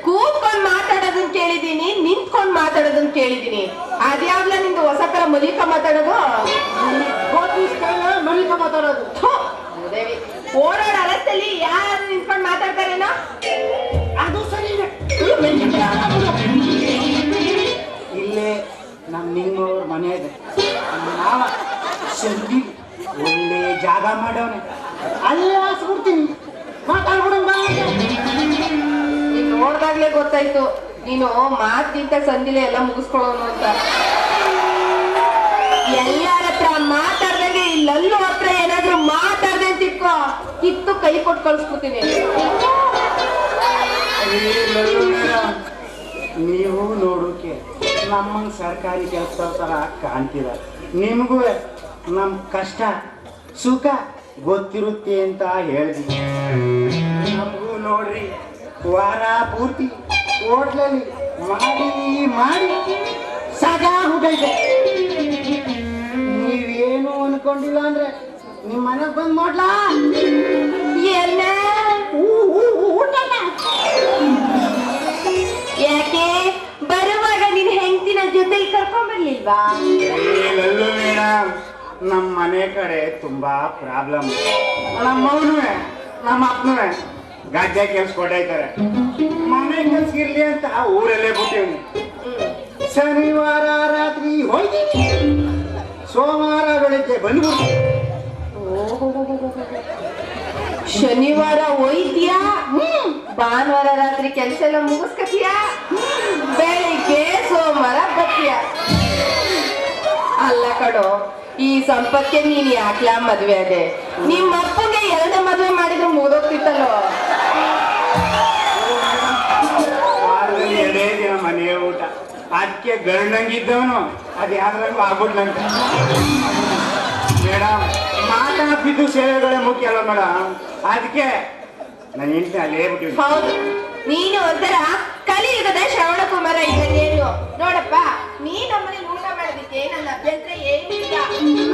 ಕೂತ್ಕೊಂಡ್ ಮಾತಾಡೋದನ್ನ ಕೇಳಿದೀನಿ, ನಿಂತ್ಕೊಂಡ್ ಮಾತಾಡೋದನ್ನ ಕೇಳಿದೀನಿ. ಅದ್ಯಾವ್ಲ ನಿಂದು ಹೊಸ ತರ ಮಲಿಕ ಮಾತಾಡೋದು? ಮಲಿಕ ಮಾತಾಡೋದು. ದೇವಿ, ಓಡಾಡ ರಸ್ತೆಯಲ್ಲಿ ಯಾರು ನಿಂತ್ಕೊಂಡ್ ಮಾತಾಡ್ತಾರೇನೋ? ಅದು ಸರಿ. ಇಲ್ಲೇ ನಮ್ಮ ನಿಮ್ಮವ್ರ ಮನೆ ಇದೆ, ನಾವ ಸಂಧಿ ಒಳ್ಳೆ ಜಾಗ ಮಾಡವನೆ, ಅಲ್ಲೇ ಹಾಸ್ಬಿಡ್ತೀನಿ, ಮಾತಾಡ್ಬಿಡಂಗ. ನೀನ್ ನೋಡ್ದಾಗ್ಲೇ ಗೊತ್ತಾಯ್ತು ನೀನು ಮಾತಿಗಿಂತ ಸಂದಿಲೆ ಎಲ್ಲ ಮುಗಿಸ್ಕೊಳ್ಳೋನು ಅಂತ. ಎಲ್ಲಾರ ಹತ್ರ ಮಾತಾಡ್ದಂಗೆ ಇಲ್ಲಲ್ಲೂ ಹತ್ರ ಏನಾದ್ರು ಮಾತಾಡ್ದೆ ಅಂತ ಇಟ್ಕೋ, ಕಿತ್ತು ಕೈ ಕೊಟ್ಟು ಕಳ್ಸ್ಬಿಡ್ತೀನಿ. ನೀವು ನೋಡೋಕೆ ನಮ್ಮಂಗೆ ಸರ್ಕಾರಿ ಕೆಲಸ ಥರ ಕಾಣ್ತೀರ, ನಿಮಗೂ ನಮ್ಮ ಕಷ್ಟ ಸುಖ ಗೊತ್ತಿರುತ್ತೆ ಅಂತ ಹೇಳಿದ್ವಿ. ನಮಗೂ ನೋಡ್ರಿ ವಾರ ಪೂರ್ತಿ ಹೋಟ್ಲಲ್ಲಿ ಮಾಡಿ ಸಾಕಾಗ್ಬಿಟ್ಟೈತೆ. ನೀವೇನು ಅನ್ಕೊಂಡಿಲ್ಲ ಅಂದ್ರೆ ನಿಮ್ಮ ಮನೆಗೆ ಬಂದು ಮಾಡ್ಲಾ ಎಲ್ಲ ಯಾಕೆ ಬರುವಾಗ ನಿನ್ ಹೆಂಡತಿನ ಜೊತೆಲಿ ಕರ್ಕೊಂಡ್ ಬರ್ಲಿಲ್ವಾ? ಮೇಡಮ್, ನಮ್ಮ ಮನೆ ಕಡೆ ತುಂಬಾ ಪ್ರಾಬ್ಲಮ್. ನಮ್ಮವನು ನಮ್ಮ ಅಪ್ಪನೂ ಗದ್ದೆ ಕೆಲ್ಸ ಕೊಟ್ಟೈತಾರೆ, ಮನೆ ಕೆಲ್ಸ ಇರ್ಲಿ ಅಂತ ಊರಲ್ಲೇ ಬಿಟ್ಟಿವ್ನಿ. ಶನಿವಾರ ರಾತ್ರಿ ಹೋಯ್ತು, ಸೋಮವಾರ ಬೆಳಿಗ್ಗೆ ಬಂದ್ಬಿಟ್ಟು. ಶನಿವಾರ ಹೋಯ್ತೀಯಾ, ಭಾನುವಾರ ರಾತ್ರಿ ಕೆಲ್ಸ ಎಲ್ಲ ಮುಗಿಸ್ಕತೀಯಾ, ಬೆಳಿಗ್ಗೆ ಸೋಮವಾರ ಬರ್ತೀಯ. ಅಲ್ಲ ಕಡೋ, ಈ ಸಂಪತ್ಗೆ ನೀನ್ ಯಾಕ್ಲಾ ಮದ್ವೆ ಅದೇ? ನಿಮ್ಮ ಅಪ್ಪಗೆ 2 ಮದ್ವೆ ಮಾಡಿದ್ರೆ ಮುಗಿದೋಗ್ತಿತ್ತಲ್ಲೋ. ವಾರದಲ್ಲಿ 2 ದಿನ ಮನೆ ಊಟ, ಅದಕ್ಕೆ ಗಂಡಂಗಿದ್ದವನು ಅದು ಯಾವ್ದ್ರಂಗೂ ಆಗ್ಬಿಟ್ಲಂತ. ಮೇಡಮ್, ಮಾತಾಡ್ತಿದ್ದು ಸೇವೆಗಳೇ ಮುಖ್ಯ ಅಲ್ವ ಮೇಡಮ್, ಅದಕ್ಕೆ ನಾನು ಹೇಳ್ತೀನಿ ಅಲ್ಲೇ ಬಿಟ್ಟಿವಿ. ಹೌದು, ನೀನು ಒಂಥರ ಕಲಿಯುಗದ ಶ್ರವಣ ಕುಮಾರ ಇದ್ದಂಗೇನು. ನೋಡಪ್ಪ, ನೀ ನಮ್ಮನೆ ಊಟ ಮಾಡೋದಕ್ಕೆ ನನ್ನ ಅಭ್ಯಂತರ ಏನಿಲ್ಲ.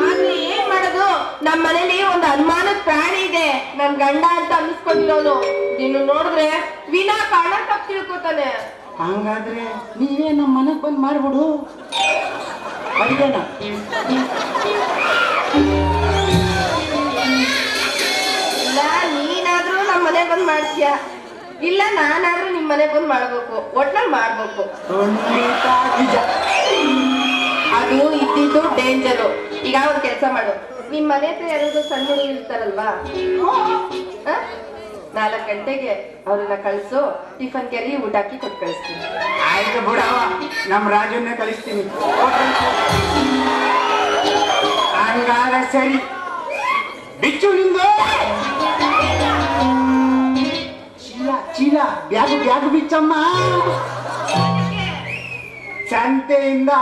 ಆದ್ರೆ ಏನ್ ಮಾಡೋದು, ನಮ್ಮ ಮನೇಲಿ ಒಂದು ಅನುಮಾನದ ಪ್ರಾಣಿ ಇದೆ, ನನ್ ಗಂಡ ಅಂತ ಅನ್ನಿಸ್ಕೊಂಡಿರೋನು. ನೀನು ನೋಡಿದ್ರೆ ವಿನಾ ಕಾರಣ ತಪ್ಪು ತಿಳ್ಕೊತಾನೆ. ಹಂಗಾದ್ರೆ ನೀವೇ ನಮ್ಮ ಮನೆಗೆ ಬಂದು ಮಾಡ್ಬಿಡು, ಅಡಿಗೆನ. ಇಲ್ಲ ನೀನಾದ್ರೂ ನಮ್ಮ ಮನೆಗೆ ಬಂದು ಮಾಡ್ತೀಯ, ಇಲ್ಲ ನಾನಾದ್ರೂ ನಿಮ್ ಮನೆಗೆ ಬಂದು ಮಾಡ್ಬೇಕು, ಒಟ್ನಲ್ಲಿ ಮಾಡ್ಬೇಕು. ಅದು ಇದ್ದಿದ್ದು ಡೇಂಜರು. ಈಗ ಒಂದು ಕೆಲಸ ಮಾಡು, ನಿಮ್ ಮನೆ ಹತ್ರ ಯಾರಾದ್ರು ಸಣ್ಣ ಹುಡುಗರು ಇರ್ತಾರಲ್ವಾ, 4 ಗಂಟೆಗೆ ಅವ್ರನ್ನ ಕಳ್ಸು, ಟಿಫನ್ ಕೆರಿ ಊಟ ಹಾಕಿ ಕೊಟ್ಟು ಕಳಿಸ್ತೀನಿ. ಆಯ್ತು ಬಿಡವ, ನಮ್ಮ ರಾಜನ್ನೇ ಕಳಿಸ್ತೀನಿ. ಹಂಗಾದ್ರೆ ಸರಿ, ಬಿಚ್ಚು ನಿಂದು ಚೀಲ ಬ್ಯಾಗು ಬಿಚ್ಚಮ್ಮ. ಸಂತೆಯಿಂದ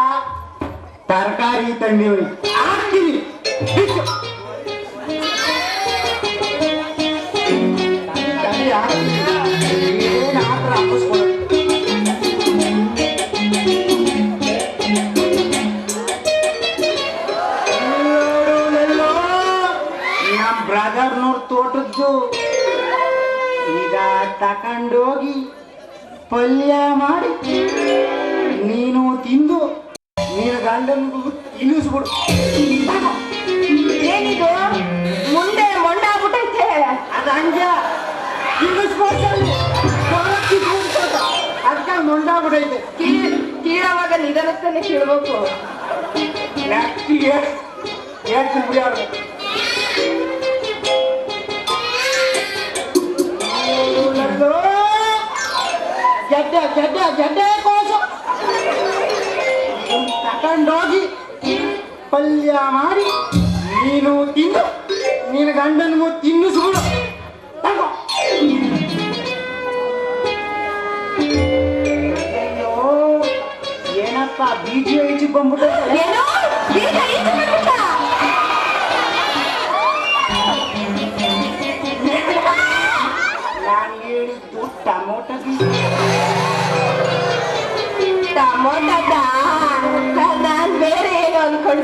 ತರಕಾರಿ ತಂದಿವ್ರಿ, ಹಾಕ್ತೀನಿ, ಬಿಚ್ಚು. ಏನ್ ಆತ್ರ ಹಾಕಿಸ್ಕೊಳ್ಳಿ. ನಮ್ಮ ಬ್ರದರ್ನವ್ರ ತೋಟದ್ದು ಈಗ ತಕೊಂಡೋಗಿ ಪಲ್ಯ ಮಾಡಿ ನೀನು ತಿಂದು ನೀನು ಗಂಡನಿಗೂ ತಿನ್ನಿಸ್ಬಿಡು. ಏನಿದು ಮುಂದೆ ಮೊಂಡ ಆಗ್ಬಿಟ್ಟೈತೆ? ಅದು ಹಂಗೆ ತಿನ್ನಿಸ್ಬೋದು, ಅದಕ್ಕೆ ಮೊಂಡಾಗ್ಬಿಟ್ಟೈತೆ. ಕೀಳವಾಗ ನಿಧಾನಕ್ಕನೆ ಕೀಳ್ಬೇಕು. ನೆಕ್ಸ್ಟಿಗೆ ಹೇಳ್ತೀನಿ ಬಿಡಿ ಅವ್ರಿಗೆ. ಗೆಡ್ಡೆ ಕೋಸು ತಕೊಂಡೋಗಿ ಪಲ್ಯ ಮಾಡಿ ನೀನು ತಿಂದು ನೀನು ಗಂಡನಿಗೂ ತಿನ್ನಿಸ್ಬಿಡು. ತಗೋ. ಅಯ್ಯೋ ಏನಪ್ಪ ಬೀಜ ಈಚೆಗೆ ಬಂದ್ಬಿಟ್ಟು ಏನೋ ಬೀಜ ಈಚೆ ಬಂದ್ಬಿಟ್ಟ?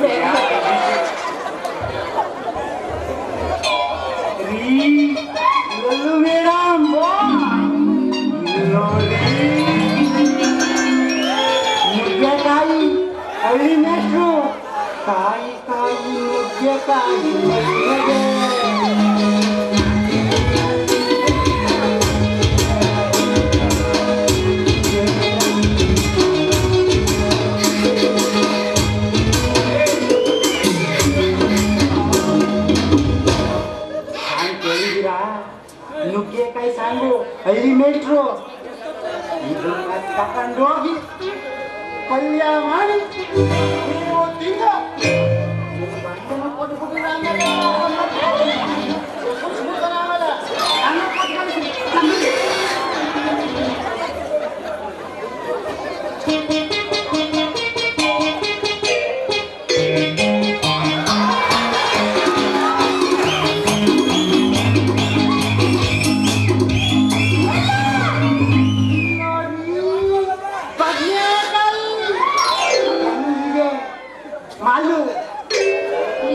ಬಂದೆ. ಮೇಡಮ್ ನೋಡಿ ನುಗ್ಗೆಕಾಯಿ ಹಳ್ಳಿ ಮೇಷ್ಟ್ರು ಕಾಯಿ ಕಾಯಿ ನುಗ್ಗೆಕಾಯಿ ಕೇಳಿದಿರಾ? ನುಗ್ಗೆಕಾಯಿ ಸಾಂಗು ಹಳ್ಳಿ ಮೇಷ್ಟ್ರು ಇದನ್ನ ತಕೊಂಡೋಗಿ ಪಲ್ಯ ಮಾಡಿ ನೀವು ತಿಂದು ನಿಮ್ಮ ಗಂಡನ ಕೊಟ್ಬಿಟ್ಟಿರ ಆಮೇಲೆ ಸುಮ್ಸ್ಬಿಡ್ತಾನೆ ಆಮೇಲೆ. ನನ್ನ ಕೊಟ್ಟು ಕಳ್ಸಿ.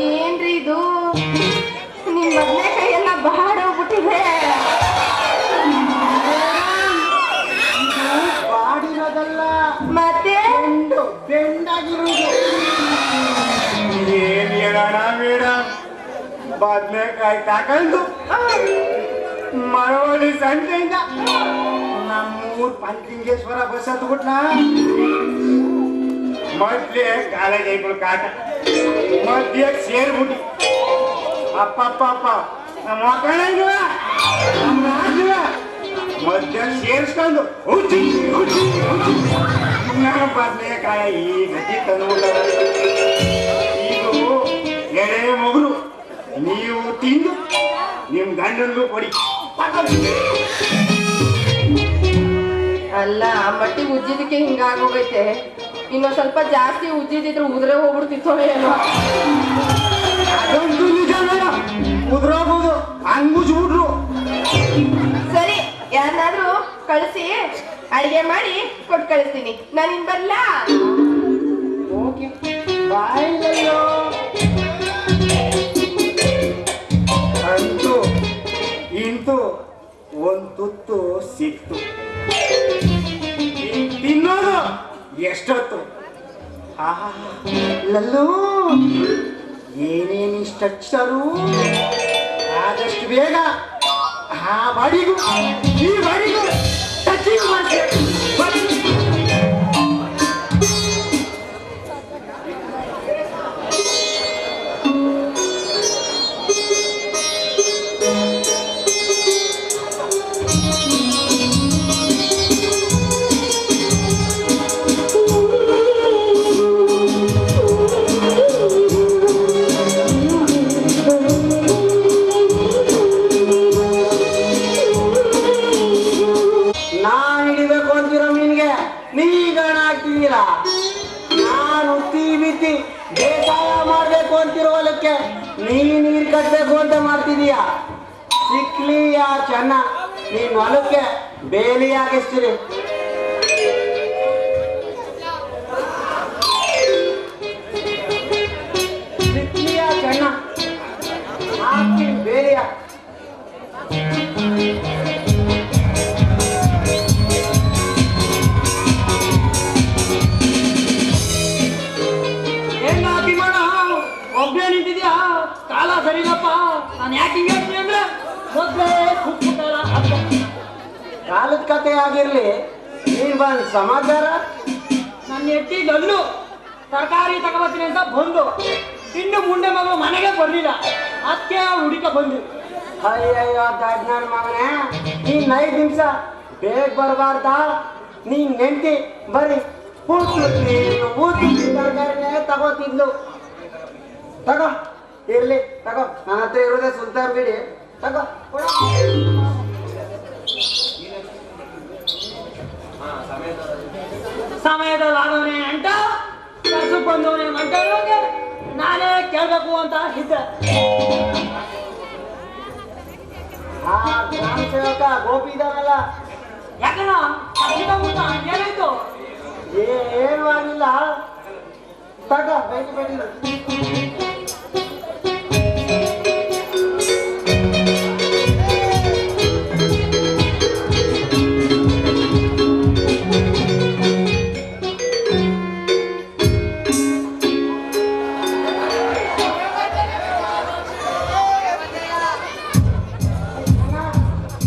ಏನ್ರಿ ಇದು ನಿಮ್ ಬದನೆಕಾಯಿ ಎಲ್ಲ ಬಾಡೋಗ್ಬಿಟ್ಟಿದೆ. ಬಾಡಿರೋದಲ್ಲ ಮತ್ತೆ ಬೆಂಡಾಗಿರೋದು. ಏನ್ ಹೇಳೋಣ ಮೇಡಮ್, ಬದನೆಕಾಯಿ ತಗೊಂಡು ಮಳವಳ್ಳಿ ಸಂತೆಯಿಂದ ನಮ್ಮೂರ್ ಪಂಚಲಿಂಗೇಶ್ವರ ಬಸ್ ಹತ್ಬಿಟ್ನ. ಮೊದ್ಲೇ ಕಾಲೇಜ್ ಐಗಳು ಕಾಟ ಮಧ್ಯೆ ಸೇರ್ಬಿಟ್ಟು ಅಪ್ಪಪ್ಪ ನಮ್ಮ ಮಕ್ಕಳ ಮಧ್ಯ ಸೇರಿಸ್ಕೊಂಡು ಬದನೆಕಾಯ ಈ ಗತಿ ತಂದ್ಬಿಟ್ಟ. ಇದು ಎಳೆ ಮಗುರು, ನೀವು ತಿಂದು ನಿಮ್ ಗಂಡನ್ಗೂ ಕೊಡಿ. ಅಲ್ಲ ಮಟ್ಟಿ ಉಜ್ಜಿದಕ್ಕೆ ಹಿಂಗಾಗೋಗೈತೆ. ಇನ್ನೊಂದ್ ಸ್ವಲ್ಪ ಜಾಸ್ತಿ ಉಜ್ಜಿದಿದ್ರೆ ಉದ್ರೆ ಹೋಗ್ಬಿಡ್ತಿತ್ತೋ ಏನೋ. ಅದೊಂದು ನಿಜ ಮೇಡಮ್, ಉದ್ರೋಗ್ಬೋದು ಹಂಗುಜ್ಬಿಟ್ರು. ಸರಿ ಯಾರನ್ನಾದ್ರೂ ಕಳಿಸಿ ಅಡಿಗೆ ಮಾಡಿ ಕೊಟ್ಟು ಕಳಿಸ್ತೀನಿ. ನಾನಿನ್ ಬರ್ಲಾ? Okay bye. ಅಂತೂ ಇಂತೂ ಒಂದು ತುತ್ತು ಸಿಕ್ತು. ತಿನ್ನೋದು ಎಷ್ಟೊತ್ತು? ಲಲ್ಲು ಏನೇನು ಇಷ್ಟರು ಆದಷ್ಟು ಬೇಗ ಆ ಬಾಡಿಗೂ ಈ ಬಾಡಿಗೂ ಟಚಿಂಗ್ ಮಾಡಿ. ನಾನು ಬಿತ್ತಿ ಬೇಸಾಯ ಮಾಡ್ಬೇಕು ಅಂತಿರೋ ಹೊಲಕ್ಕೆ ನೀರ್ ಕಟ್ಬೇಕು ಅಂತ ಮಾಡ್ತಿದೀಯ. ಸಿಕ್ಲಿ ಆ ಚೆನ್ನ ನೀನ್ ಹೊಲಕ್ಕೆ ಬೇಲಿ ಹಾಕಿಸ್ತೀರಿ. ಸಿಕ್ಲಿ ಆ ಚೆನ್ನ ಹಾಕ್ತೀನಿ ಬೇಲಿಯ. ಒಬ್ಬನೇ ನಿಂತಿದ್ಯಾ? ಕಾಲ ಸರಿನಪ್ಪ. ನಾನು ಯಾಕೆ ಹಿಂಗೆ ಹೇಳ್ತೀನಿ ಅಂದ್ರೆ ಮೊದಲೇ ಕುಟ್ಬಿಟ್ಟಲ್ಲ. ಕಾಲದ ಕತೆ ಆಗಿರ್ಲಿ, ನೀನ್ ಬಂದ್ ಸಮಾಚಾರ. ನನ್ನ ಎಟ್ಟಿ ಗಲ್ಲು ತರಕಾರಿ ತಗೋಬರ್ತೀನಿ ಅಂತ ಬಂದು ಇನ್ನು ಮುಂಡೆ ಮಗಳು ಮನೆಗೆ ಬರ್ಲಿಲ್ಲ. ಅದಕ್ಕೆ ಹುಡುಕ ಬಂದು. ಅಯ್ಯಯ್ಯೋ ದಡ್ ನನ್ನ ಮಗನೇ, ನೀನ್ 5 ನಿಮಿಷ ಬೇಗ ಬರಬಾರ್ದ? ನೀನ್ ನೆಂಟಿ ಬರೀ ಪೂರ್ತಿ ತರಕಾರಿನೇ ತಗೋತಿದ್ಲು. ತಗೋ ಇರ್ಲಿ ತಗೋ, ನನ್ನ ಹತ್ರ ಇರೋದೇ ಸುಲ್ತಾನ್ ಬಿಡಿ. ತಗೋ ಕೊಡು. ಸಮಯದಲ್ಲಿ ಆದವನೇ ಅಂಟ ಕೆಲ್ಸಕ್ಕೆ ಬಂದವನೇ ಮಂಟ ನಾನೇ ಕೇಳ್ಬೇಕು ಅಂತ ಇದ್ದೆ. ಆ ಗ್ರಾಮ ಸೇವಕ ಗೋಪಿ ಇದಾನಲ್ಲ, ಯಾಕಣ್ಣ ಏನಾಯ್ತು? ಏನು ಆಗಿಲ್ಲ. ತಗ ಬೇಡಿ ಬೇಡಿ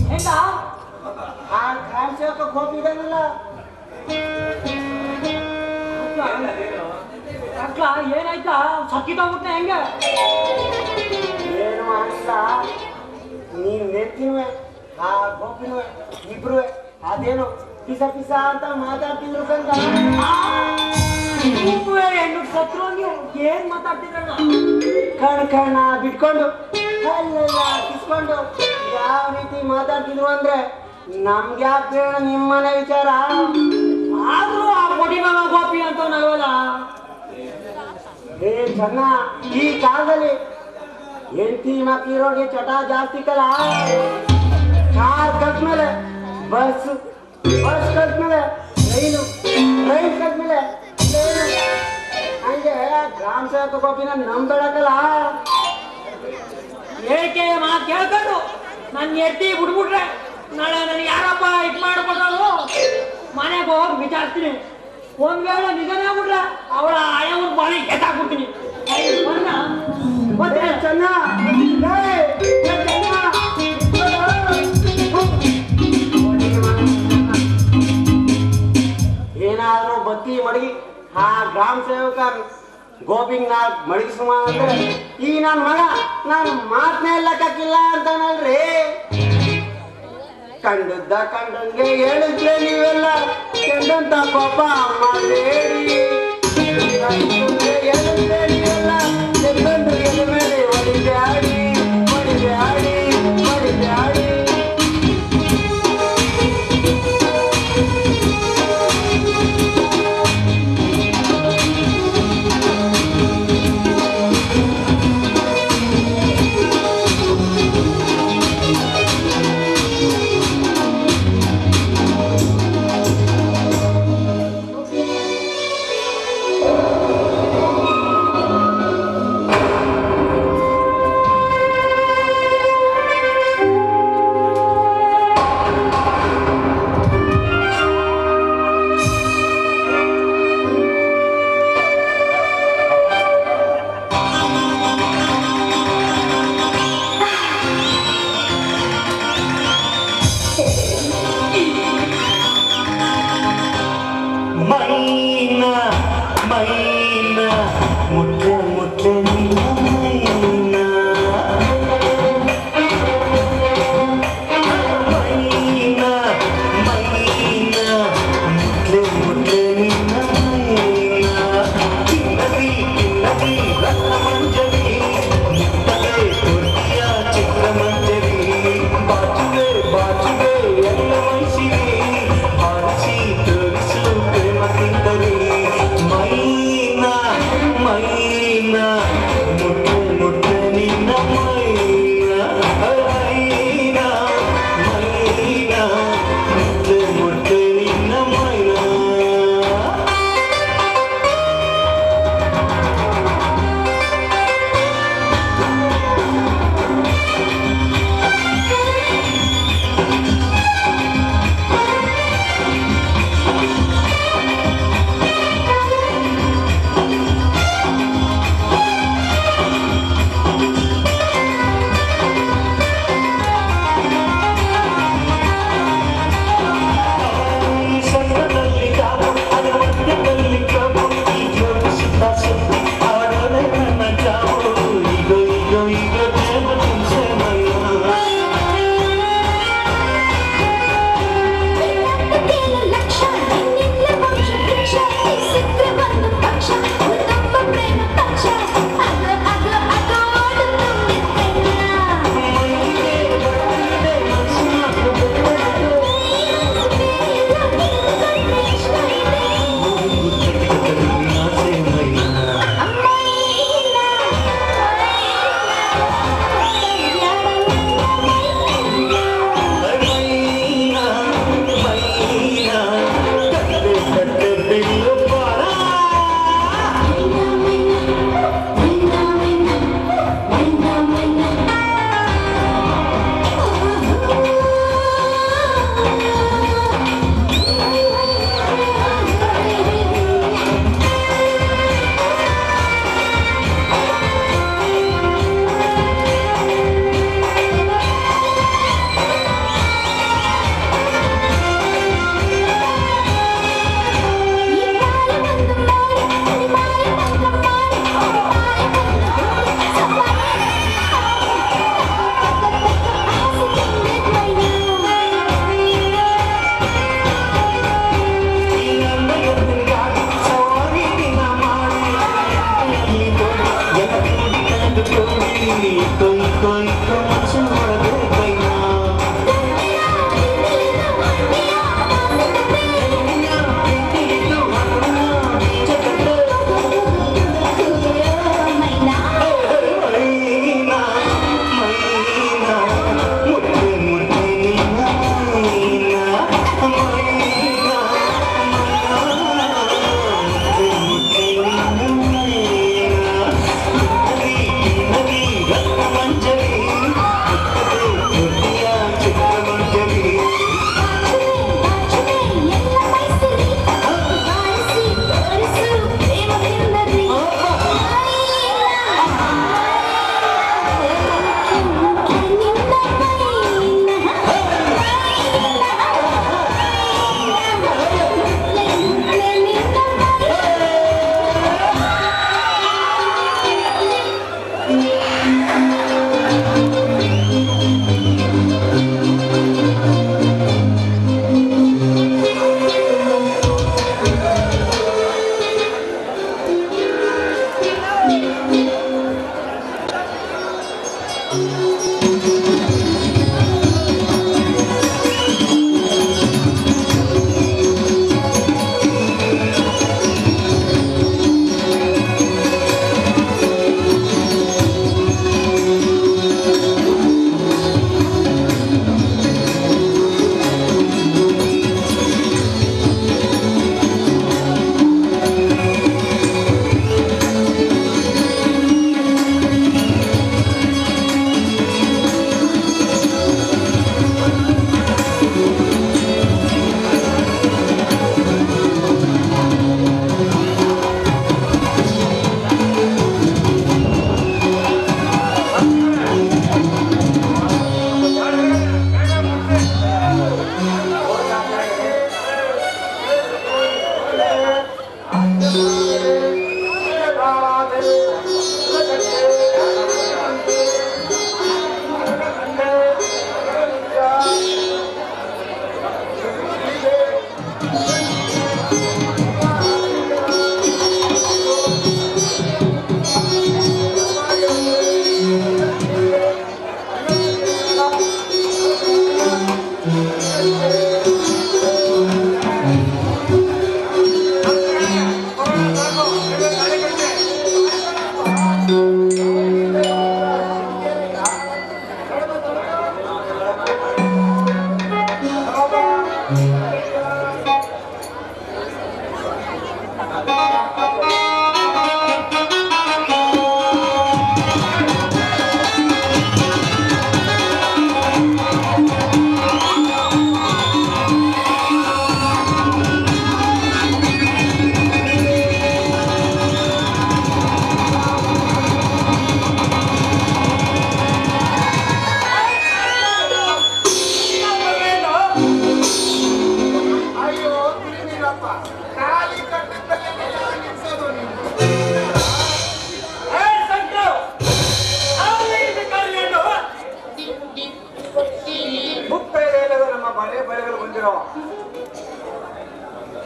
ಹೆಂಗ ಆ ಕಾಂಚಕ ಗೋಪಿಗಲ್ಲ ಅಕ್ಕ ಏನಾಯ್ತಾ ಸಕ್ಕಿತೋಗ್ಬಿಟ್ಟೆ ಹೆಂಗ ಏನು ಆಗಿಲ್ಲ ನೀನ್ ನೆತ್ತಿನುವೆ ಆ ಗೋಪಿನುವೆ ಇಬ್ರು ಅದೇನು ಪಿಸ ಪಿಸ ಅಂತ ಮಾತಾಡ್ತಿದ್ರು ಕಂದ ಹೆಣ್ಣು ಸತ್ರು ನೀವು ಏನ್ ಮಾತಾಡ್ತಿದ್ರಣ್ಣ ಕಣ ಬಿಟ್ಕೊಂಡು ಅಲ್ಲೆಲ್ಲ ಕಿಸ್ಕೊಂಡು ಯಾವ ರೀತಿ ಮಾತಾಡ್ತಿದ್ರು ಅಂದ್ರೆ ನಮ್ಗೆ ಯಾಕೆ ಬೇಡ ನಿಮ್ಮನೆ ವಿಚಾರ ಆದ್ರೂ ಆ ಕೊಡಿ ಮಾಮ ಗೋಪಿ ಅಂತ ನಾವಲ್ಲ ಏ ಚೆನ್ನ ಈ ಕಾಲದಲ್ಲಿ ಹೆಂಡತಿ ಮಕ್ಕಳಿರೋಗೆ ಚಟ ಜಾಸ್ತಿ ಕಲ ಕಾರ್ ಕಟ್ಮೇಲೆ ಬಸ್ ಕಟ್ಮೇಲೆ ರೈಲ್ ಕಟ್ಮೇಲೆ ಹಂಗೆ ಗ್ರಾಮ ಸೇವಕ ಗೋಪಿನ ನಂಬೇಡಕಲ್ಲ ಏಕೆ ಮಾತು ಕೇಳ್ಕೊಂಡು ನನ್ನ ಎತ್ತಿ ಬಿಡ್ಬಿಟ್ರೆ ನಾಳೆ ನನಗೆ ಯಾರಪ್ಪ ಇದು ಮಾಡ್ಕೊಟ್ಟರು ಮನೆಗೆ ಹೋಗಿ ವಿಚಾರಿಸ್ತೀನಿ ಒಂದ್ ವೇಳೆ ನಿಜನೇ ಆಗ್ಬಿಟ್ರೆ ಅವಳ ಆಯವ್ರ ಬಾಳಿ ಎತ್ತಾಕ್ಬಿಡ್ತೀನಿ ಮತ್ತೆ ಚೆನ್ನ ಏನಾದ್ರೂ ಬತ್ತಿ ಮಡಗಿ ಆ ಗ್ರಾಮ ಸೇವಕ ಗೋಪಿಂಗ್ ನಾ ಮಡಗಿಸುವ ಅಂದ್ರೆ ಈ ನನ್ನ ಮಗ ನಾನು ಮಾತನೇ ಲೆಕ್ಕಕ್ಕಿಲ್ಲ ಅಂತಾನಲ್ರಿ ಕಂಡಂಗೆ ಹೇಳಿದ್ರೆ ನೀವೆಲ್ಲ ಕೆಂದಂತ ಪಾಪ ಮಾಡಬೇಡಿ ಹೇಳಿದ್ರೆ ನೀವೆಲ್ಲ ಕೆಂದಂತ ಮೇಲೆ ಹೊಡಿಬ್ಯಾಡಿ ಹೊಡಿಬ್ಯಾಡಿ ಹೊಡಿಬ್ಯಾಡಿ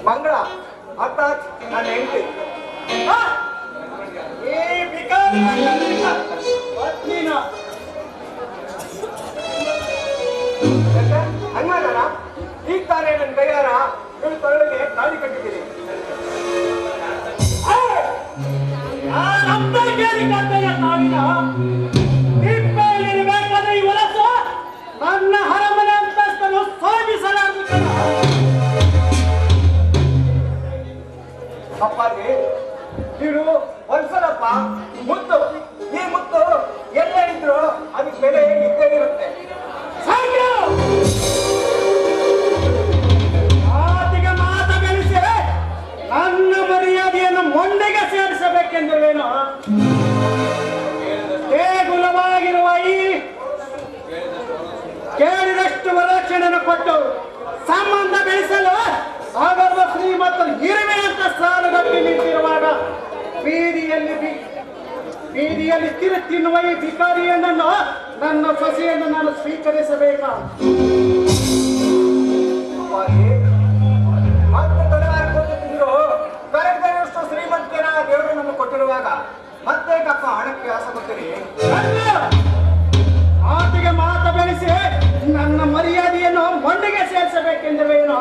ಮಂಗಳ ಅರ್ಥಾತ್ ನನ್ನ ಹೆಂಡತಿ ಈ ಬಿಕಾರಿ ಪತ್ನಿನ ಹಂಗಾರ ಈಗ ತಾನೇ ನನ್ನ ಕೈಯಾರ ಇವಳು ತೊಳೆಗೆ ತಾಳಿ ಕಟ್ಟಿದ್ದೀನಿ. ಬೇಕಾದ್ರೆ ಈ ವಲಸು ನನ್ನ ಹರಮನೆ ಅಂತಸ್ತನ್ನು ಸಾಗಿಸಲಾರದು. ಅಪ್ಪಾಜಿ ನೀನು ಒಂದ್ಸಲಪ್ಪ ಮುತ್ತು, ಈ ಮುತ್ತು ಎಲ್ಲ ಇದ್ರು ಅದಕ್ಕೆ ಬೆಲೆ ಇದ್ದೇ ಇರುತ್ತೆ. ಮಾತಿಗೆ ಮಾತ ಬೆಳೆಸಿ ನನ್ನ ಮರ್ಯಾದೆಯನ್ನು ಮೊಂಡೆಗೆ ಸೇರಿಸಬೇಕೆಂದಿರುವೇನು? ದೇಗುಲವಾಗಿರುವ ಈ ಕೇಳಿದಷ್ಟು ವರಕ್ಷಣೆಯನ್ನು ಕೊಟ್ಟು ಸಂಬಂಧ ಬೆಳೆಸಲು ಆಗರ್ವ ಶ್ರೀಮಂತ ಇರುವೆ ಅಂತ ಸಾಲಗಟ್ಟಿ ನಿಂತಿರುವಾಗ ಬೀದಿಯಲ್ಲಿ ತಿನ್ನುವ ಈ ಭಿಕಾರಿಯನ್ನು ನನ್ನ ಸೊಸೆಯನ್ನು ನಾನು ಸ್ವೀಕರಿಸಬೇಕ? ಮತ್ತೆ ತಲೆಮಾರಿಕೊಂಡು ಕರೆದಷ್ಟು ಶ್ರೀಮಂತಿಯರ ದೇವರು ನಮಗೆ ಕೊಟ್ಟಿರುವಾಗ ಮತ್ತೆ ಕಪ್ಪ ಹಣಕ್ಕೆ ಆಸೆ ಕೊಡ್ತೀರಿ. ಬೇಕೆಂದಿರುವೇನು?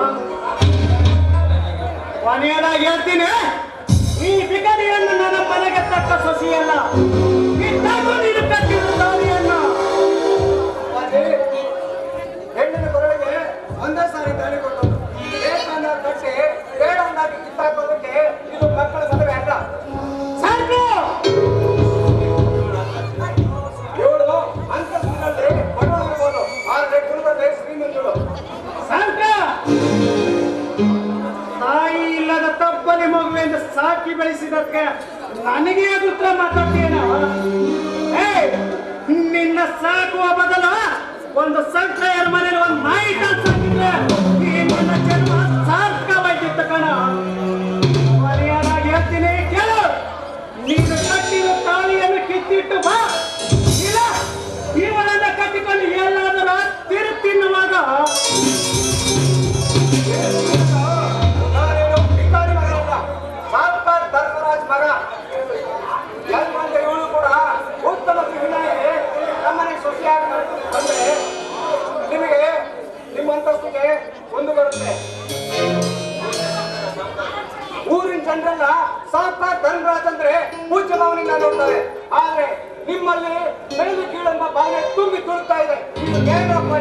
ಕೊನೆಯದಾಗಿ ಹೇಳ್ತೀನಿ, ಈ ಬಿಗಡಿಯನ್ನು ನನ್ನ ಮನೆಗೆ ತಕ್ಕ ಸೊಸೆಯಲ್ಲ, ಇದ್ದಾಗೂ ನೀನು ಕಟ್ಟಿದ ತಾಳಿಯನ್ನು. ಹೆಣ್ಣಿನ ಕೊರಳಿಗೆ ಒಂದೇ ಸಾರಿ ತಾಳಿ ಕೊಟ್ಟದ್ದು, ಬೇಕನ್ನ ಕಟ್ಟಿ ಬೇಡನ್ನಾಗಿ ಕಿತ್ತಾಕೋದಕ್ಕೆ ಇದು ಮಕ್ಕಳ ಮದುವೆ ಅಲ್ಲ. ಸಾಕು, ಇವಳು ಅಂತಸ್ತಿನಲ್ಲಿ ಬಡವರಿರ್ಬೋದು, ಆದರೆ ಕುಲದಲ್ಲಿ ಶ್ರೀಮಂತಳು. ಸಾಕು, ತಾಯಿ ಇಲ್ಲದ ತಪ್ಪಲಿ ಮಗುವೆಂದು ಸಾಕಿ ಬೆಳೆಸಿದಕ್ಕೆ ನನಗೆ ಅದು ಉತ್ತರ ಮಾತಾಡ್ತೀನ? ನಿನ್ನ ಸಾಕುವ ಬದಲು ಒಂದು ಸಂಖ್ಯೆಯ ಮನೇಲಿ ಒಂದು ನಾಯಿ ಸಾಕಿದ್ರೆ ಈ ನನ್ನ ಜನ್ಮ ಸಾರ್ಥಕವಾಗಿತ್ತು ಕಣ. ಮರ್ಯಾದಾಗಿ ಹೇಳ್ತೀನಿ ಕೇಳು, ನೀನು ಕಟ್ಟಿದ ತಾಳಿಯನ್ನು ಕಿತ್ತಿಟ್ಟು ಬಾ, ಇಲ್ಲ ಇವಳನ್ನ ಕಟ್ಟಿಕೊಂಡು ಎಲ್ಲಾದರೂ ತಿನ್ನುವಾಗ ಧರ್ಮರಾಜ್ ಮಗ ಇವಳು ಕೂಡ ಉತ್ತಮ ಮಹಿಳೆಗೆ ನಮ್ಮನೆ ಸೊಸೆಯಾಗಿ ಅಂದ್ರೆ ನಿಮಗೆ ನಿಮ್ಮ ಅಂತಸ್ತಿಗೆ ಒಂದು ಬರುತ್ತೆ. ಊರಿನ ಜನರೆಲ್ಲ ಸಾಕ್ಷಾತ್ ಧರ್ಮರಾಜ್ ಅಂದ್ರೆ ಪೂಜ್ಯ ಭಾವನೆಯಿಂದ ನೋಡ್ತಾರೆ, ಆದ್ರೆ ನಿಮ್ಮಲ್ಲಿ ಬೆಳೆದು ಕೀಳೆಂಬ ಭಾವನೆ ತುಂಬಿ ತುಳುಕ್ತಾ ಇದೆ. ಏನಪ್ಪ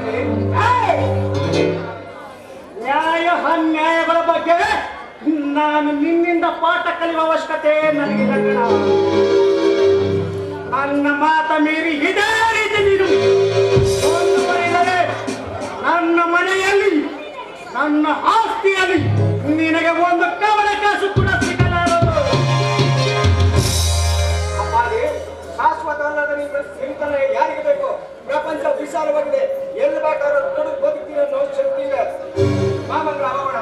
ನ್ಯಾಯ ಅನ್ಯಾಯಗಳ ಬಗ್ಗೆ ನಾನು ನಿನ್ನಿಂದ ಪಾಠ ಕಲಿಯುವ ಅವಶ್ಯಕತೆ ನನಗಿಲ್ಲ ಕಣ. ನನ್ನ ಮಾತ ಮೀರಿ ಇದೇ ರೀತಿ ನೀನು ಮುಂದುವರಿದರೆ ನನ್ನ ಮನೆಯಲ್ಲಿ ನನ್ನ ಆಸ್ತಿಯಲ್ಲಿ ನಿನಗೆ ಒಂದು ಕವಳ ಕಾಸು ಕೂಡ ಸಿಗಲಾರದು. ಅಪ್ಪಾಗಿ ಶಾಶ್ವತವಲ್ಲದ ನಿಂತಲೇ ಯಾರಿಗೆ ಬೇಕು? ಪ್ರಪಂಚ ವಿಶಾಲವಾಗಿದೆ, ಎಲ್ಲಿ ಬೇಕಾದ್ರೂ ದುಡ್ಡು ಬದುಕ್ತೀನಿ ಅನ್ನೋ ಶಕ್ತಿ ಇದೆ. ಮಾಮಂದ್ರ ಅವಣ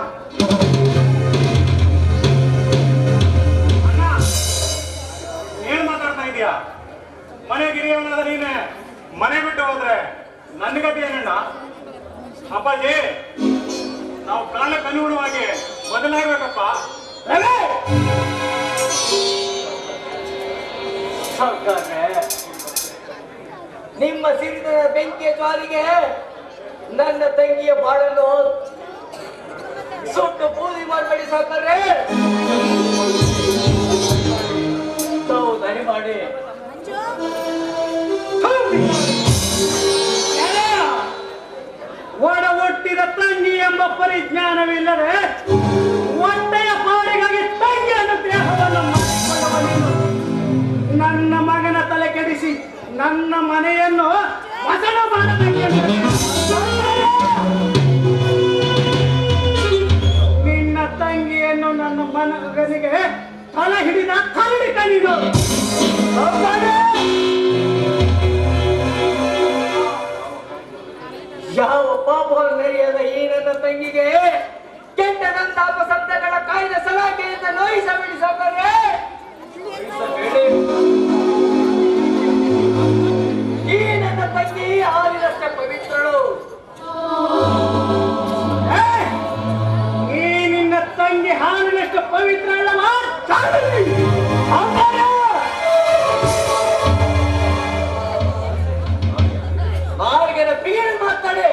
ಏನ್ ಮಾತಾಡ್ತಾ ಇದೀಯಾ? ಮನೆ ಗಿರಿಯವನಾದ ನೀನೆ ಮನೆ ಬಿಟ್ಟು ಹೋದ್ರೆ ನನ್ನ ಗತಿ ಏನಣ್ಣ? ಅಪ್ಪಾಜಿ, ನಾವು ಕಾಲಕ್ಕೆ ಅನುಗುಣವಾಗಿ ಬದಲಾಗಬೇಕಪ್ಪ. ನಿಮ್ಮ ಸಿರಿದ ಬೆಂಕಿಯ ಜ್ವಾಲಿಗೆ ನನ್ನ ತಂಗಿಯ ಬಾಳನ್ನು ಸುಟ್ಟು ಬೂದಿ ಮಾಡಬೇಡಿ ಸಾಕಾರೆ. ತಾವು ದಯಮಾಡಿ ಒಡ ಒಟ್ಟಿದ ತಂಗಿ ಎಂಬ ಪರಿಜ್ಞಾನವಿಲ್ಲದೆ ಹೊಟ್ಟೆಯ ಪಾಡಿಗಾಗಿ ತಂಗಿಯನ್ನು ದೇಹವನ್ನು ಮಾಡಿಕೊಳ್ಳುವ ನೀನು ನನ್ನ ಮಗನ ತಲೆ ಕೆಡಿಸಿ ನನ್ನ ಮನೆಯನ್ನು ವಸನ ಮಾಡಬೇಕೆಂದು ನಿನ್ನ ತಂಗಿಯನ್ನು ನನ್ನ ಮಗನಿಗೆ ತಲೆ ಹಿಡಿದ ಕರಡಿಕ ನೀನು. ಯಾವ ಪಾಪ ನೆರೆಯದ ಈ ನನ್ನ ತಂಗಿಗೆ ಕೆಟ್ಟ ನಂತಾಪ ಶಬ್ದಗಳ ಕಾಯ್ದ ಸಲಾಖೆಯಿಂದ ನೋಯಿಸಬೇಡಿ ಸಾಕಾರೆ. ಈ ನನ್ನ ತಂಗಿ ಹಾಲಿನಷ್ಟೇ ಪವಿತ್ರಳು. ಈ ನಿನ್ನ ತಂಗಿ ಹಾಲಿನಷ್ಟು ಪವಿತ್ರ ಅಲ್ಲವ? ಮಾರ್ಗದ ಬೀಳು ಮಾತಾಡೆ.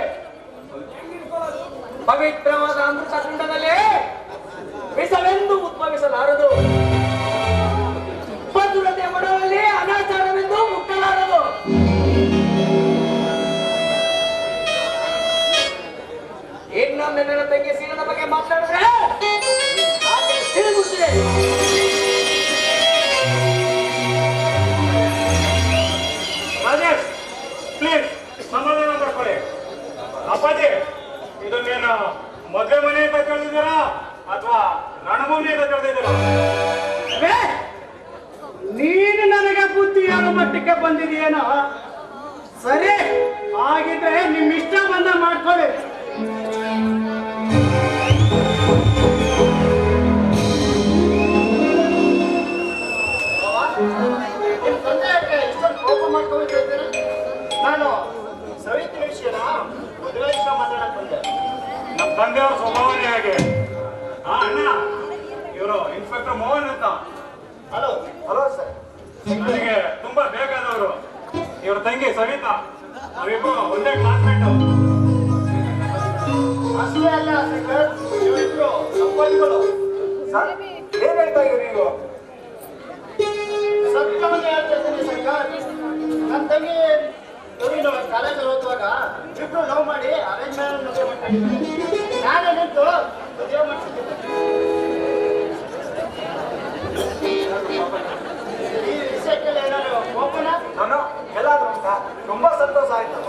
ಪವಿತ್ರವಾದ ಅಮೃತ ಕುಂಡದಲ್ಲಿ ವಿಷವೆಂದು ಉದ್ಭವಿಸಲಾರದು, ಮಧುರತೆ ಮಡವಲ್ಲಿ ಅನಾಚಾರವೆಂದು ಮುಟ್ಟಲಾರದು. ಇನ್ನೊಮ್ಮೆ ನನ್ನ ತಂಗಿ ಸೀನದ ಬಗ್ಗೆ ಮಾತಾಡಿದ್ರೆ ಹಾಗೆ ತಿರುಗುತ್ತಿದೆ. ರಾಜೇಶ್, ಪ್ಲೀಸ್ ಸಮಾಧಾನ ಮಾಡ್ಕೊಳ್ಳಿ. ಅಪ್ಪಾಜಿ, ಇದನ್ನೇನು ಮದುವೆ ಮನೆ ಅಂತ ಕೇಳಿದ್ದೀರಾ ಅಥವಾ ರಣಭೂಮಿ ಅಂತ ಕೇಳಿದ್ದೀರಾ? ನೀನು ನನಗೆ ಬುದ್ಧಿ ಹೇಳೋ ಮಟ್ಟಕ್ಕೆ ಬಂದಿದೆಯೇನೋ? ಸರಿ, ಹಾಗಿದ್ರೆ ನಿಮ್ ಇಷ್ಟ ಬಂದ ಮಾಡ್ಕೊಳ್ಳಿ. ನಾನು ಸವಿತಿ ವಿಷಯನ ಮದುವೆ ವಿಷಯ ಮಾತಾಡಕ್ ಬಂದೆ. ನಮ್ಮ ತಂದೆಯವ್ರ ಸ್ವಭಾವನೇ ಹಾಗೆ. ಅಣ್ಣ, ಇವರು ಇನ್ಸ್ಪೆಕ್ಟರ್ ಮೋಹನ್ ಅಂತ. Hello hello sir. ನನಗೆ ತುಂಬಾ ಬೇಕಾದವರು. ಇವ್ರ ತಂಗಿ ಸವಿತಾ, ನಾವಿಬ್ರು ಒಂದೇ ಕ್ಲಾಸ್ಮೇಟ್. ಅಷ್ಟೇ ಅಲ್ಲ ಶಂಕರ್, ನೀವಿಬ್ರು ಸಂಬಂಧಿಗಳು. ಸರ್, ಏನ್ ಹೇಳ್ತಾ ಇದ್ದೀರಿ ನೀವು? ಸತ್ಯವನ್ನೇ ಹೇಳ್ತಾ ಇದ್ದೀನಿ ಶಂಕರ್. ನನ್ನ ತಂಗಿ ಕಾಲೇಜಲ್ಲಿ ಓದುವಾಗ ಇಬ್ರು ಲವ್ ಮಾಡಿ ಅರೇಂಜ್ ಮ್ಯಾರೇಜ್ ಮದುವೆ ಮಾಡ್ಕೊಂಡಿದ್ದೆ. ನಾನೇ ನಿಂತು ಮದುವೆ ಮಾಡ್ತಿದ್ದೆ. ಈ ವಿಷಯಕ್ಕೆ ಏನಾದ್ರು ಒಪ್ಪನ? ನಾನು ಎಲ್ಲಾದ್ರೂ ಅಂತ ತುಂಬಾ ಸಂತೋಷ ಆಯ್ತು.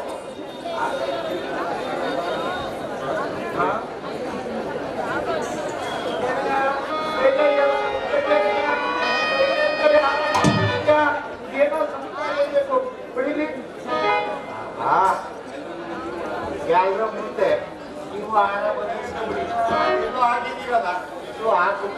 ಏನೋ ಸಂಪಾದಿಸಬೇಕು ಬಿಡಿಲಿ. ಎಲ್ಲರ ಮುಂದೆ ನೀವು ಆಹಾರ ಬದಲಿಸ್ಕೊಂಡ್ಬಿಡಿ. ಇದು ಆಗಿದ್ದೀರಲ್ಲ, ಇದು ಹಾಕು.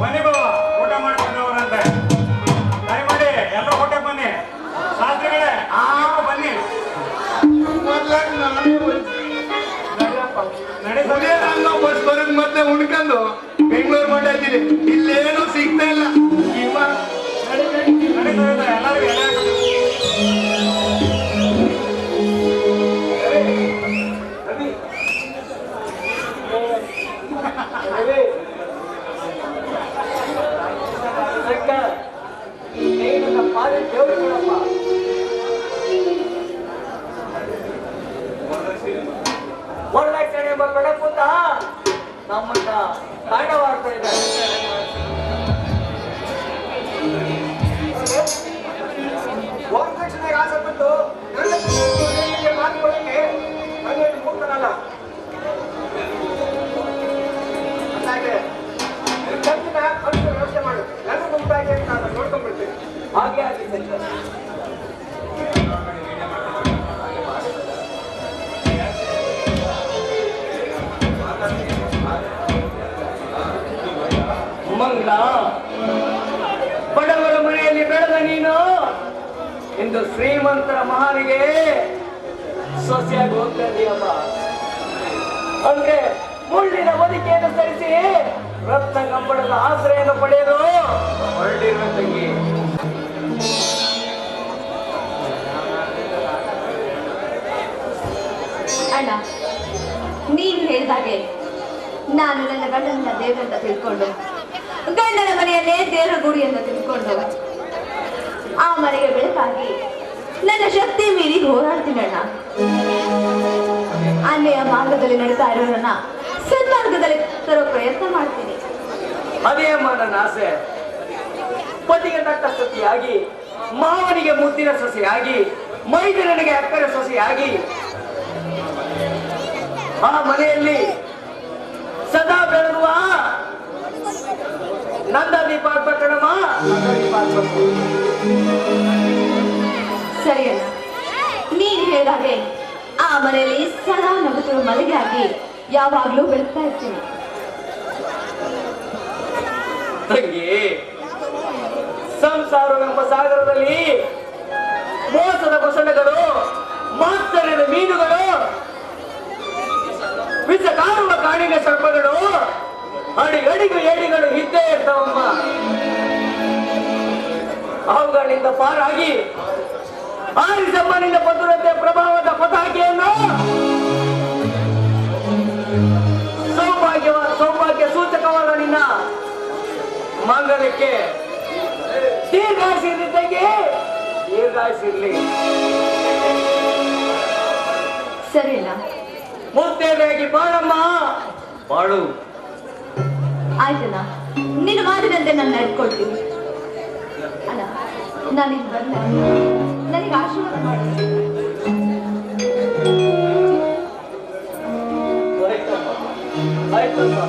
ಬನ್ನಿ ಬಾವ, ಊಟ ಮಾಡ್ಕೊಂಡು ಅವರಂತೆ. ದಯಮಾಡಿ ಎಲ್ಲರೂ ಊಟಕ್ಕೆ ಬನ್ನಿ. ಶಾಸ್ತ್ರಿಗಳೇ ನೀವು ಬನ್ನಿ. ನಾನು ಬಸ್ ಬರೋದ್ ಮತ್ತೆ ಉಣ್ಕೊಂಡು ಬೆಂಗಳೂರು ಮಟ್ಟ ಇದ್ದೀನಿ. ಇಲ್ಲೇನು ಸಿಗ್ತಾ ಇಲ್ಲ. ಎಲ್ಲರಿಗೂ ವರದಕ್ಷಿಣೆ ಎಂಬ ಬೆಳಕುತ್ತ ನಮ್ಮನ್ನ ತಾಂಡವಾಡ್ತಾ ಇದ್ದಾರೆ. ವರದಕ್ಷಿಣೆಗೆ ಆಸೆ ಪಟ್ಟು ಮಾತುಕೊಳ್ಳಕ್ಕೆ ನಾನು ಮುಕ್ತನಲ್ಲ. ಹಾಗೆ ಖರ್ಚಿನ ಖರ್ಚು ವ್ಯವಸ್ಥೆ ಮಾಡು. ನನ್ನ ಮುಂದಾಗಿ ನಾನು ನೋಡ್ಕೊಂಡ್ಬಿಡ್ತೀನಿ. ಹಾಗೆ ಆಗಿದೆ ಸರ್. ಮಂಗಳ, ಬಡವರ ಮನೆಯಲ್ಲಿ ಬೆಳೆದ ನೀನು ಇಂದು ಶ್ರೀಮಂತರ ಮಹಾನಿಗೆ ಸೊಸೆಯಾಗಿ ಹೋಗ್ತಾ ಇದೆಯಮ್ಮ. ಅಂದ್ರೆ ಮುಳ್ಳಿನ ಬದುಕಿಯನ್ನು ಸರಿಸಿ ರತ್ನ ಕಂಬಳದ ಆಶ್ರಯವನ್ನು ಪಡೆಯಲು ಹೊರಟಿರುವ ತಂಗಿ. ಅಣ್ಣ, ನೀನು ಹೇಳಿದಾಗೆ ನಾನು ನನ್ನ ಗಂಡನ ದೇವರಂತ ತಿಳ್ಕೊಂಡು, ಗಂಡನ ಮನೆಯಲ್ಲೇ ದೇವರ ಗುಡಿ ಅಂತ ತಿಳ್ಕೊಂಡು, ಆ ಮನೆಗೆ ಬೆಳಕಾಗಿ ನನ್ನ ಶಕ್ತಿ ಮೀರಿ ಹೋರಾಡ್ತೀನಿ ಅಣ್ಣ. ಅನ್ಯ ಮಾರ್ಗದಲ್ಲಿ ನಡೀತಾ ಇರೋರನ್ನ ಸನ್ಮಾರ್ಗದಲ್ಲಿ ತರೋ ಪ್ರಯತ್ನ ಮಾಡ್ತೀನಿ. ಅದೇ ಅಮ್ಮ ನನ್ನ ಆಸೆ. ಪತಿಗೆ ತಕ್ಕ ಸೊಸೆಯಾಗಿ, ಮಾವನಿಗೆ ಮುದ್ದಿನ ಸೊಸೆಯಾಗಿ, ಮೈದನಿಗೆ ಅಕ್ಕರ ಸೊಸೆಯಾಗಿ ಆ ಮನೆಯಲ್ಲಿ ಸದಾ ಬೆಳಗುವ ನಂದ ದೀಪ ಆಗ್ಬೇಕಣಮ್ಮ. ಸರಿ ಅಣ್ಣ, ನೀನ್ ಹೇಳಿದಾಗೆ ಆ ಮನೆಯಲ್ಲಿ ಸದಾ ನಗುತ್ತಿರುವ ಮನೆಗೆ ಆಗಿ ಯಾವಾಗ್ಲೂ ಬೆಳಗ್ತಾ ಇರ್ತೀನಿ. ತಂಗಿ, ಸಂಸಾರವೆಂಬ ಸಾಗರದಲ್ಲಿ ಮೋಸದ ಮೊಸಳೆಗಳು, ಮಾತ್ಸರ್ಯದ ಮೀನುಗಳು, ವಿಷ ಕಾರುವ ಕಾಣಿನ ಸರ್ಪಗಳು, ಅಡಿಗಡಿಗೂ ಏಡಿಗಳು ಇದ್ದೇ ಇರ್ತಾವಮ್ಮ. ಅವುಗಳಿಂದ ಪಾರಾಗಿ ಆರಿಸಮ್ಮನಿಂದ ಪದುರತೆ ಪ್ರಭಾವದ ಪತಾಕಿಯನ್ನು ಸೌಭಾಗ್ಯ ಸೂಚಕವಾದ ನಿನ್ನ ಮಂಗಲಕ್ಕೆ ದೀರ್ಘಾಯಿಸಿರ್ಲಿ ತಂಗಿ, ದೀರ್ಘಾಯಿಸಿರ್ಲಿ. ಸರಿನಾ? ಮುತ್ತೇದಾಗಿ ಬಾಳಮ್ಮ, ಬಾಳು. ಆಯ್ತಣ್ಣ, ನೀನು ಮಾಡಿದಂತೆ ನಾನು ನಡ್ಕೊಳ್ತೀನಿ. ಅಣ್ಣ, ನಾನಿನ್ ಬಂದ ನನಗೆ ಆಶೀರ್ವಾದ ಮಾಡಿ. ಆಯ್ತಮ್ಮ.